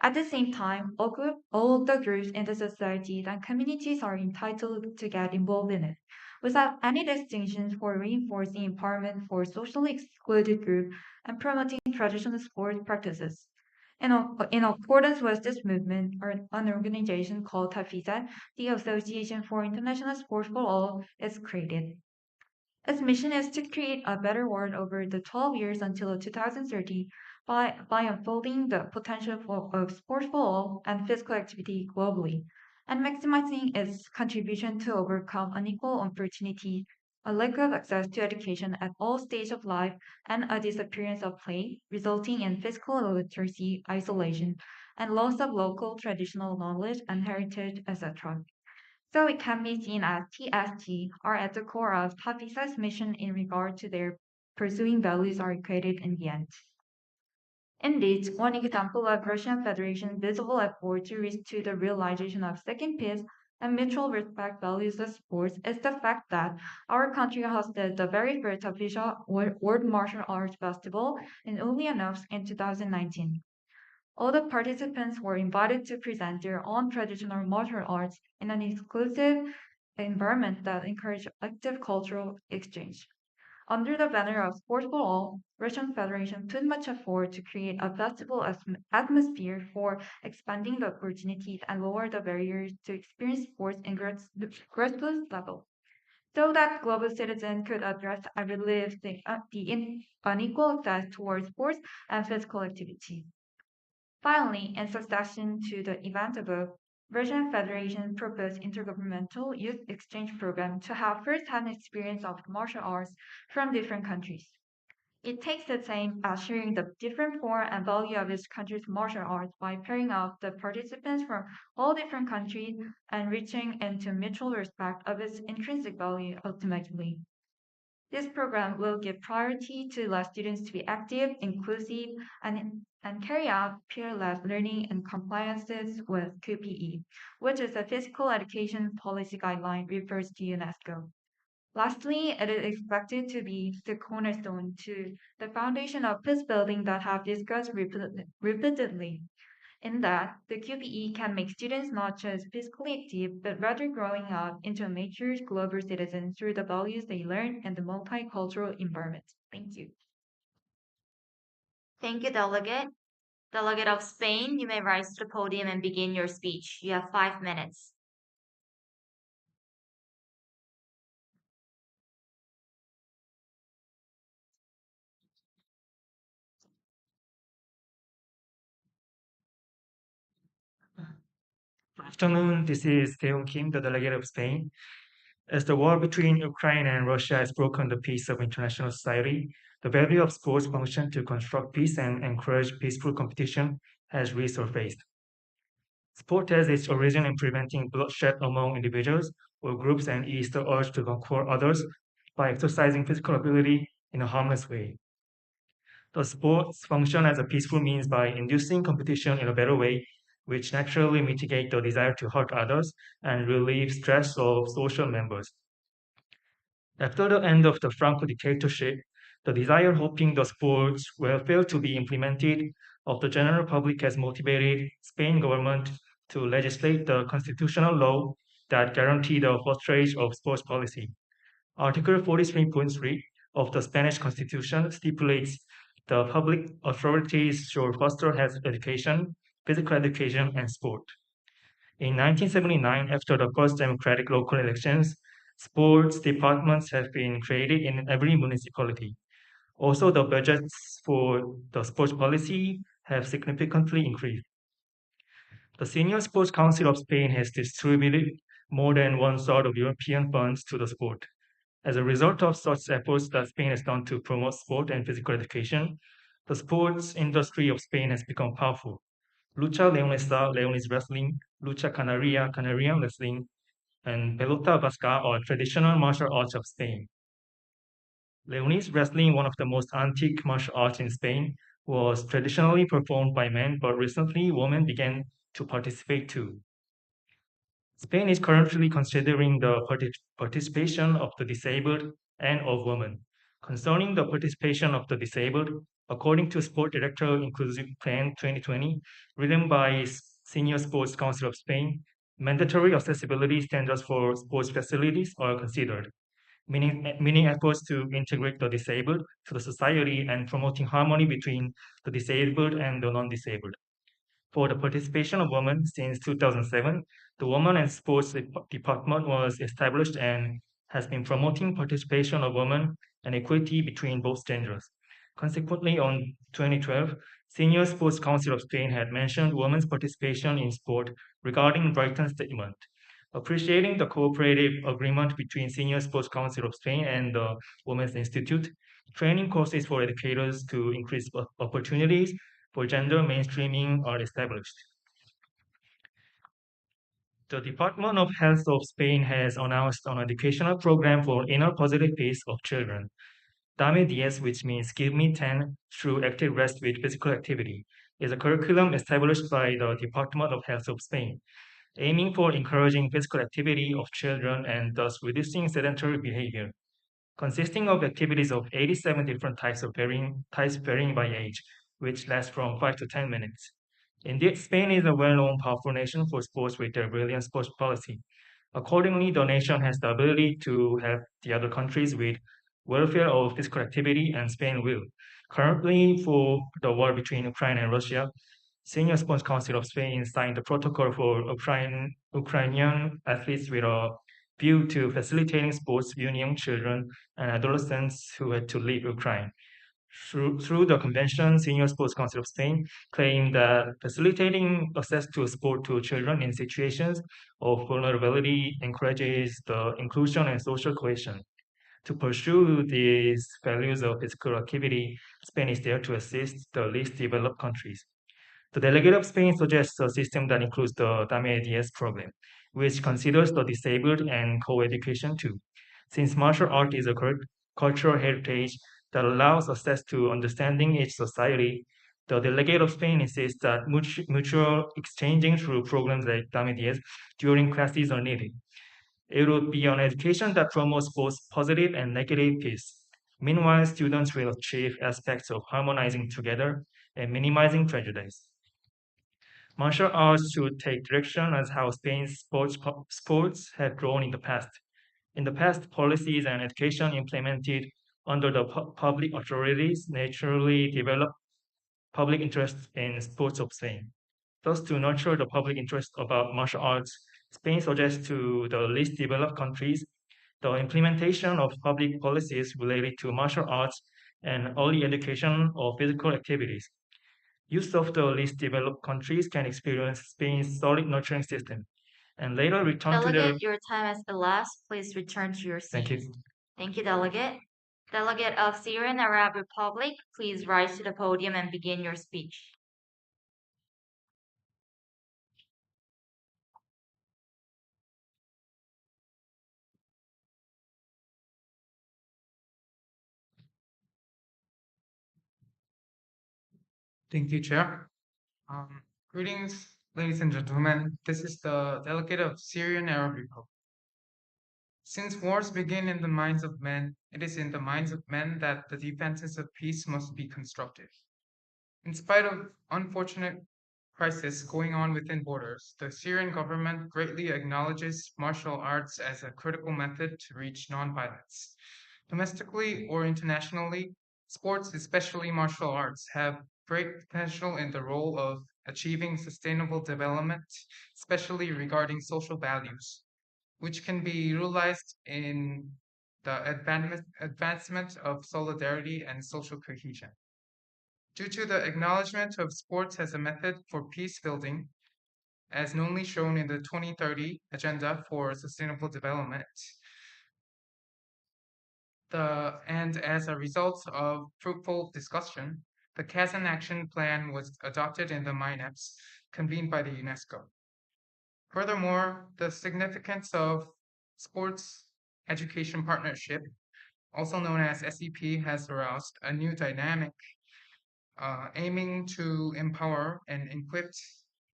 At the same time, all the groups in the societies and communities are entitled to get involved in it, without any distinctions for reinforcing empowerment for socially excluded groups and promoting traditional sport practices. In accordance with this movement, an organization called TAFISA, the Association for International Sport for All, is created. Its mission is to create a better world over the 12 years until 2030 by unfolding the potential of sport for all and physical activity globally, and maximizing its contribution to overcome unequal opportunity, a lack of access to education at all stages of life, and a disappearance of play, resulting in physical illiteracy, isolation, and loss of local traditional knowledge and heritage, etc. So it can be seen as TSG are at the core of TAFISA's mission in regard to their pursuing values are equated in the end. Indeed, one example of Russian Federation's visible effort to reach to the realization of second peace and mutual respect values of sports is the fact that our country hosted the very first official World Martial Arts Festival in Ulyanovsk in 2019. All the participants were invited to present their own traditional martial arts in an exclusive environment that encouraged active cultural exchange. Under the banner of Sport for All, Russian Federation put much effort to create a festival atmosphere for expanding the opportunities and lower the barriers to experience sports in grassroots level, so that global citizens could address and relieve the unequal access towards sports and physical activity. Finally, in succession to the event above, Russian Federation proposed intergovernmental youth exchange program to have first-hand experience of martial arts from different countries. It takes the aim at sharing the different form and value of each country's martial arts by pairing up the participants from all different countries and reaching into mutual respect of its intrinsic value ultimately. This program will give priority to allow students to be active, inclusive, and carry out peer-led learning and compliances with QPE, which is a physical education policy guideline refers to UNESCO. Lastly, it is expected to be the cornerstone to the foundation of peace building that have discussed repeatedly, in that the QPE can make students not just physically active, but rather growing up into mature global citizens through the values they learn in the multicultural environment. Thank you. Thank you, Delegate. Delegate of Spain, you may rise to the podium and begin your speech. You have 5 minutes. Good afternoon, this is Taeyoung Kim, the delegate of Spain. As the war between Ukraine and Russia has broken the peace of international society, the value of sports function to construct peace and encourage peaceful competition has resurfaced. Sport has its origin in preventing bloodshed among individuals or groups and eased the urge to conquer others by exercising physical ability in a harmless way. The sports function as a peaceful means by inducing competition in a better way, which naturally mitigate the desire to hurt others and relieve stress of social members. After the end of the Franco dictatorship, the desire hoping the sports welfare to be implemented of the general public has motivated Spain government to legislate the constitutional law that guarantee the fosterage of sports policy. Article 43.3 of the Spanish Constitution stipulates the public authorities should foster health education, physical education, and sport. In 1979, after the first democratic local elections, sports departments have been created in every municipality. Also, the budgets for the sports policy have significantly increased. The Senior Sports Council of Spain has distributed more than 1/3 of European funds to the sport. As a result of such efforts that Spain has done to promote sport and physical education, the sports industry of Spain has become powerful. Lucha leonesa, Leonese wrestling, lucha canaria, Canarian wrestling, and pelota vasca are traditional martial arts of Spain. Leonese wrestling, one of the most antique martial arts in Spain, was traditionally performed by men, but recently women began to participate too. Spain is currently considering the participation of the disabled and of women. Concerning the participation of the disabled, according to Sport Director Inclusive Plan 2020, written by Senior Sports Council of Spain, mandatory accessibility standards for sports facilities are considered, meaning efforts to integrate the disabled to the society and promoting harmony between the disabled and the non-disabled. For the participation of women since 2007, the Women and Sports Department was established and has been promoting participation of women and equity between both genders. Consequently, on 2012, Senior Sports Council of Spain had mentioned women's participation in sport regarding Brighton Statement. Appreciating the cooperative agreement between Senior Sports Council of Spain and the Women's Institute, training courses for educators to increase opportunities for gender mainstreaming are established. The Department of Health of Spain has announced an educational program for inner positive peace of children. Dame 10, which means give me 10 through active rest with physical activity, is a curriculum established by the Department of Health of Spain, aiming for encouraging physical activity of children and thus reducing sedentary behavior. Consisting of activities of 87 different types varying by age, which last from 5 to 10 minutes. Indeed, Spain is a well-known powerful nation for sports with their brilliant sports policy. Accordingly, the nation has the ability to help the other countries with welfare of physical activity, and Spain will. Currently, for the war between Ukraine and Russia, Senior Sports Council of Spain signed the protocol for Ukrainian athletes with a view to facilitating sports viewing young children and adolescents who had to leave Ukraine. Through the convention, Senior Sports Council of Spain claimed that facilitating access to sport to children in situations of vulnerability encourages the inclusion and social cohesion. To pursue these values of physical activity, Spain is there to assist the least developed countries. The Delegate of Spain suggests a system that includes the Dame 10 program, which considers the disabled and co-education too. Since martial art is a cultural heritage that allows access to understanding each society, the Delegate of Spain insists that mutual exchanging through programs like Dame 10 during classes are needed. It would be an education that promotes both positive and negative peace. Meanwhile, students will achieve aspects of harmonizing together and minimizing prejudice. Martial arts should take direction as how Spain's sports have grown in the past. In the past, policies and education implemented under the public authorities naturally developed public interest in sports of Spain. Thus, to nurture the public interest about martial arts, Spain suggests to the least developed countries the implementation of public policies related to martial arts and early education of physical activities. Youth of the least developed countries can experience Spain's solid nurturing system and later return to their... Delegate, your time has elapsed. Please return to your seat. Thank you. Thank you, Delegate. Delegate of Syrian Arab Republic, please rise to the podium and begin your speech. Thank you, Chair. Greetings, ladies and gentlemen. This is the delegate of Syrian Arab Republic. Since wars begin in the minds of men, it is in the minds of men that the defenses of peace must be constructed. In spite of unfortunate crisis going on within borders, the Syrian government greatly acknowledges martial arts as a critical method to reach nonviolence. Domestically or internationally, sports, especially martial arts, have great potential in the role of achieving sustainable development, especially regarding social values, which can be realized in the advancement of solidarity and social cohesion. Due to the acknowledgement of sports as a method for peace building, as knownly shown in the 2030 Agenda for Sustainable Development, And as a result of fruitful discussion, the Kazan Action Plan was adopted in the MINEPS convened by the UNESCO. Furthermore, the significance of sports education partnership, also known as SEP, has aroused a new dynamic aiming to empower and equip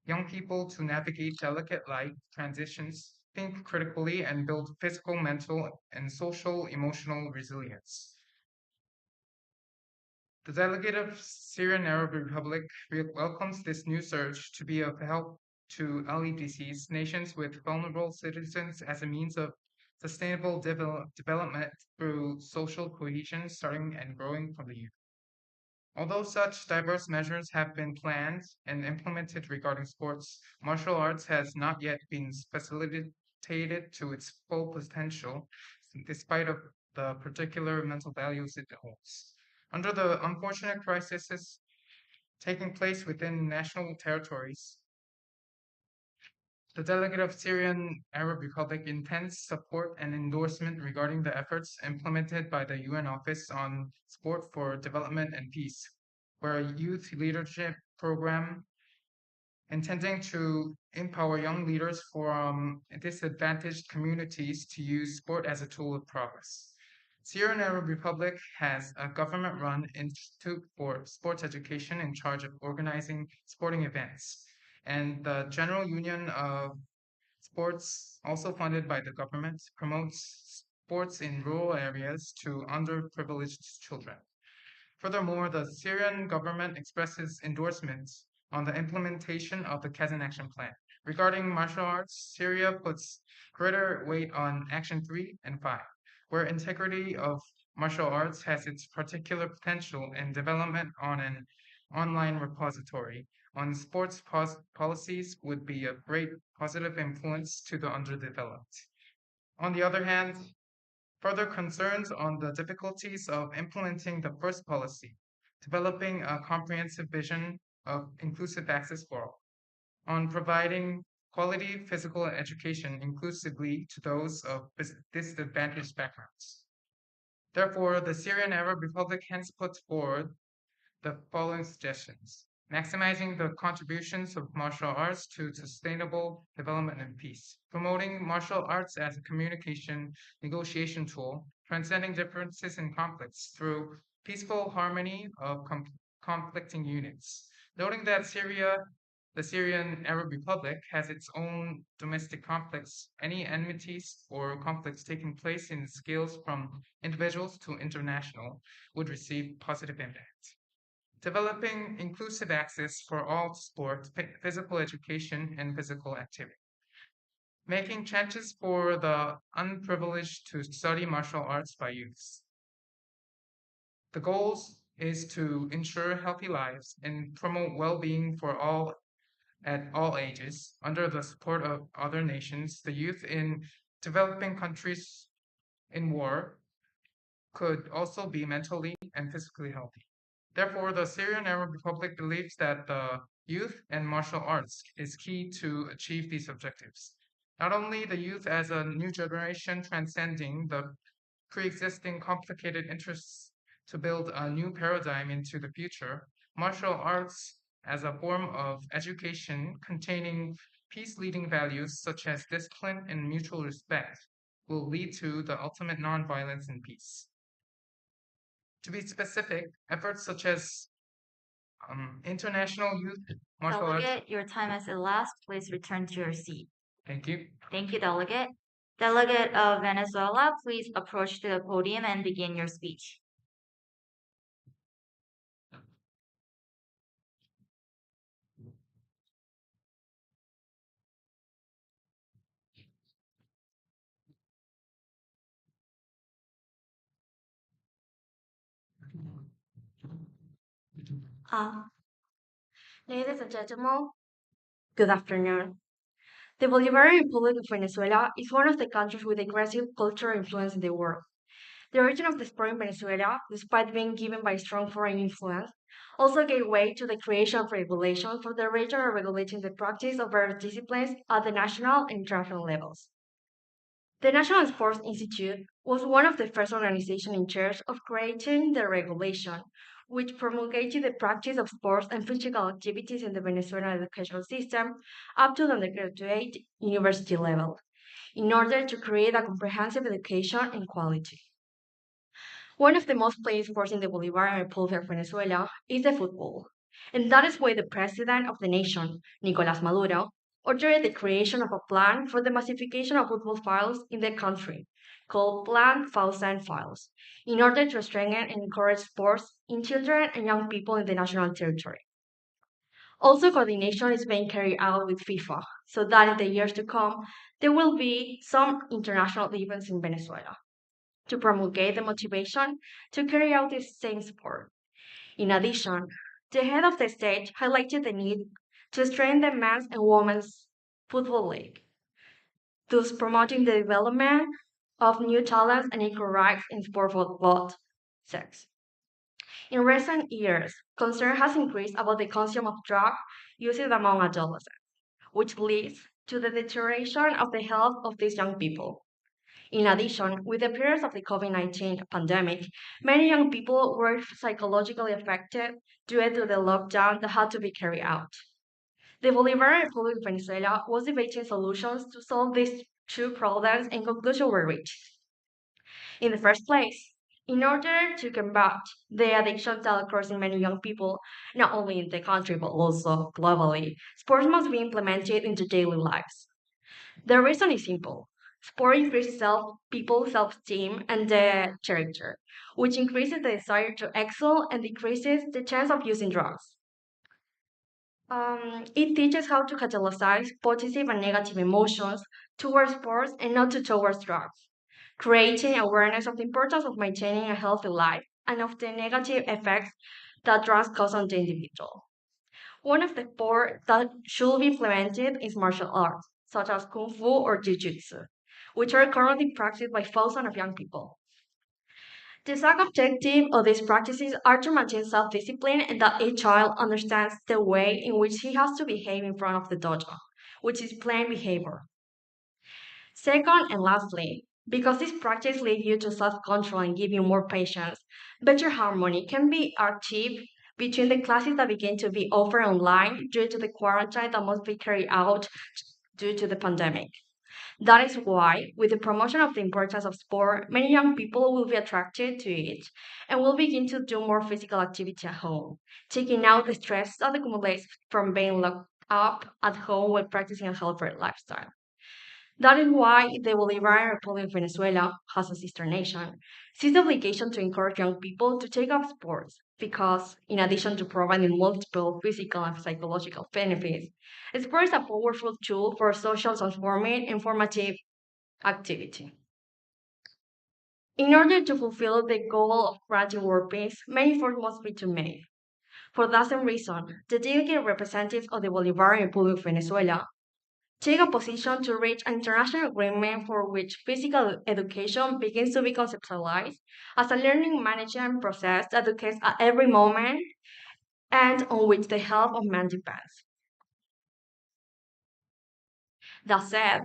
young people to navigate delicate life transitions, think critically, and build physical, mental, and social emotional resilience. The Delegate of Syrian Arab Republic welcomes this new surge to be of help to LEDCs, nations with vulnerable citizens, as a means of sustainable development through social cohesion, starting and growing from the youth. Although such diverse measures have been planned and implemented regarding sports, martial arts has not yet been facilitated to its full potential, despite of the particular mental values it holds. Under the unfortunate crises taking place within national territories, the Delegate of Syrian Arab Republic intends support and endorsement regarding the efforts implemented by the UN Office on Sport for Development and Peace, where a youth leadership program intending to empower young leaders from disadvantaged communities to use sport as a tool of progress. Syrian Arab Republic has a government-run institute for sports education in charge of organizing sporting events, and the General Union of Sports, also funded by the government, promotes sports in rural areas to underprivileged children. Furthermore, the Syrian government expresses endorsements on the implementation of the Kazan Action Plan. Regarding martial arts, Syria puts greater weight on Action 3 and 5, where integrity of martial arts has its particular potential and development on an online repository on sports policies would be a great positive influence to the underdeveloped. On the other hand, further concerns on the difficulties of implementing the first policy, developing a comprehensive vision of inclusive access for all, on providing quality physical education inclusively to those of disadvantaged backgrounds. Therefore, the Syrian Arab Republic hence puts forward the following suggestions: maximizing the contributions of martial arts to sustainable development and peace, promoting martial arts as a communication negotiation tool, transcending differences and conflicts through peaceful harmony of conflicting units, noting that the Syrian Arab Republic has its own domestic conflicts. Any enmities or conflicts taking place in scales from individuals to international would receive positive impact. Developing inclusive access for all to sport, physical education, and physical activity. Making chances for the unprivileged to study martial arts by youths. The goals is to ensure healthy lives and promote well-being for all at all ages. Under the support of other nations, the youth in developing countries in war could also be mentally and physically healthy. Therefore, the Syrian Arab Republic believes that the youth and martial arts is key to achieve these objectives. Not only the youth as a new generation transcending the pre-existing complicated interests to build a new paradigm into the future, martial arts as a form of education containing peace-leading values such as discipline and mutual respect will lead to the ultimate nonviolence and peace. To be specific, efforts such as international youth martial arts. Delegate, your time has elapsed. Please return to your seat. Thank you. Thank you, Delegate. Delegate of Venezuela, please approach to the podium and begin your speech. Ladies and gentlemen, good afternoon. The Bolivarian Republic of Venezuela is one of the countries with aggressive cultural influence in the world. The origin of the sport in Venezuela, despite being given by strong foreign influence, also gave way to the creation of regulations for the region regulating the practice of various disciplines at the national and international levels. The National Sports Institute was one of the first organizations in charge of creating the regulation, which promulgated the practice of sports and physical activities in the Venezuelan educational system up to the undergraduate university level, in order to create a comprehensive education and quality. One of the most played sports in the Bolivarian Republic of Venezuela is the football, and that is why the president of the nation, Nicolás Maduro, ordered the creation of a plan for the massification of football files in the country, called Plan 1000 Files, in order to strengthen and encourage sports in children and young people in the national territory. Also, coordination is being carried out with FIFA, so that in the years to come, there will be some international events in Venezuela to promulgate the motivation to carry out this same sport. In addition, the head of the state highlighted the need to strengthen the men's and women's football league, thus promoting the development of new talents and equal rights in sport for both sexes. In recent years, concern has increased about the consumption of drug used among adolescents, which leads to the deterioration of the health of these young people. In addition, with the periods of the COVID-19 pandemic, many young people were psychologically affected due to the lockdown that had to be carried out. The Bolivarian Republic of Venezuela was debating solutions to solve these two problems, and conclusions were reached. In the first place, in order to combat the addiction that occurs in many young people, not only in the country but also globally, sports must be implemented into daily lives. The reason is simple. Sport increases people's self-esteem and the character, which increases the desire to excel and decreases the chance of using drugs. It teaches how to catalyze positive and negative emotions towards sports and not towards drugs, creating awareness of the importance of maintaining a healthy life and of the negative effects that drugs cause on the individual. One of the sport that should be implemented is martial arts, such as Kung Fu or Jiu Jitsu, which are currently practiced by thousands of young people. The second objective of these practices are to maintain self-discipline and that each child understands the way in which he has to behave in front of the dojo, which is plain behavior. Second and lastly, because this practice leads you to self-control and give you more patience, better harmony can be achieved between the classes that begin to be offered online due to the quarantine that must be carried out due to the pandemic. That is why, with the promotion of the importance of sport, many young people will be attracted to it and will begin to do more physical activity at home, taking out the stress that accumulates from being locked up at home while practicing a healthy lifestyle. That is why the Bolivarian Republic of Venezuela, as a sister nation, sees the obligation to encourage young people to take up sports because, in addition to providing multiple physical and psychological benefits, sport is a powerful tool for social transforming and formative activity. In order to fulfill the goal of granting world peace, many efforts must be made. For that same reason, the delegated representatives of the Bolivarian Republic of Venezuela take a position to reach an international agreement for which physical education begins to be conceptualized as a learning management process that occurs at every moment and on which the health of man depends. That said,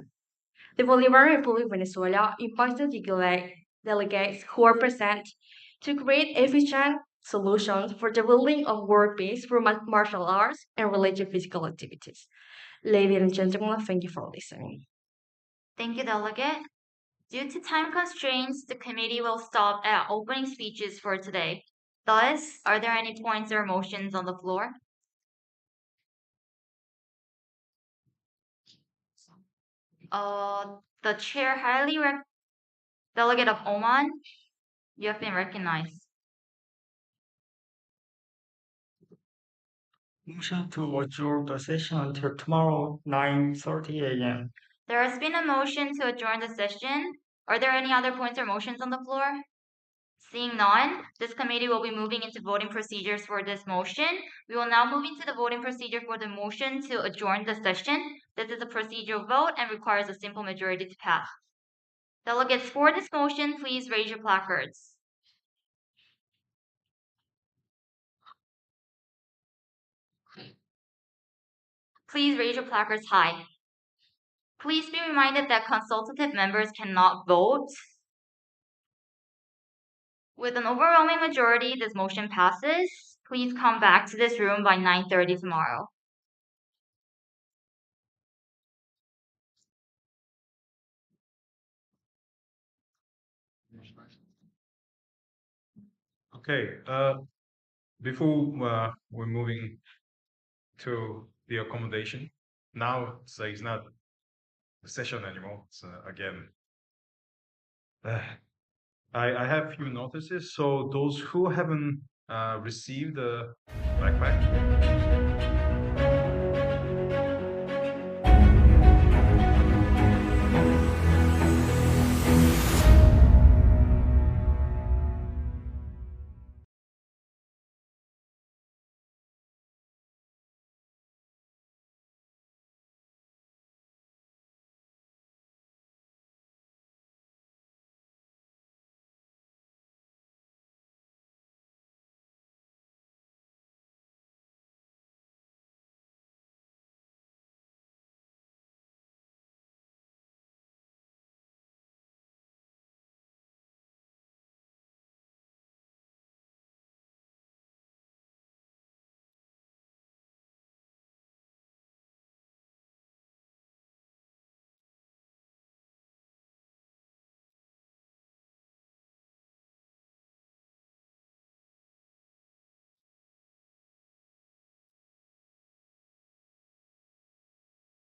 the Bolivarian Republic of Venezuela invites the delegates who are present to create efficient solutions for the building of world peace through martial arts and related physical activities. Ladies and gentlemen, thank you for listening. Thank you, Delegate. Due to time constraints, the committee will stop at opening speeches for today. Thus, are there any points or motions on the floor? The chair Delegate of Oman, you have been recognized. Motion to adjourn the session until tomorrow, 9:30 a.m. There has been a motion to adjourn the session. Are there any other points or motions on the floor? Seeing none, this committee will be moving into voting procedures for this motion. We will now move into the voting procedure for the motion to adjourn the session. This is a procedural vote and requires a simple majority to pass. Delegates for this motion, please raise your placards. Please raise your placards high. Please be reminded that consultative members cannot vote With an overwhelming majority, this motion passes. Please come back to this room by 9:30 tomorrow. Okay, before we're moving to the accommodation, now it's not a session anymore. It's again, I have few notices. So those who haven't received the backpack,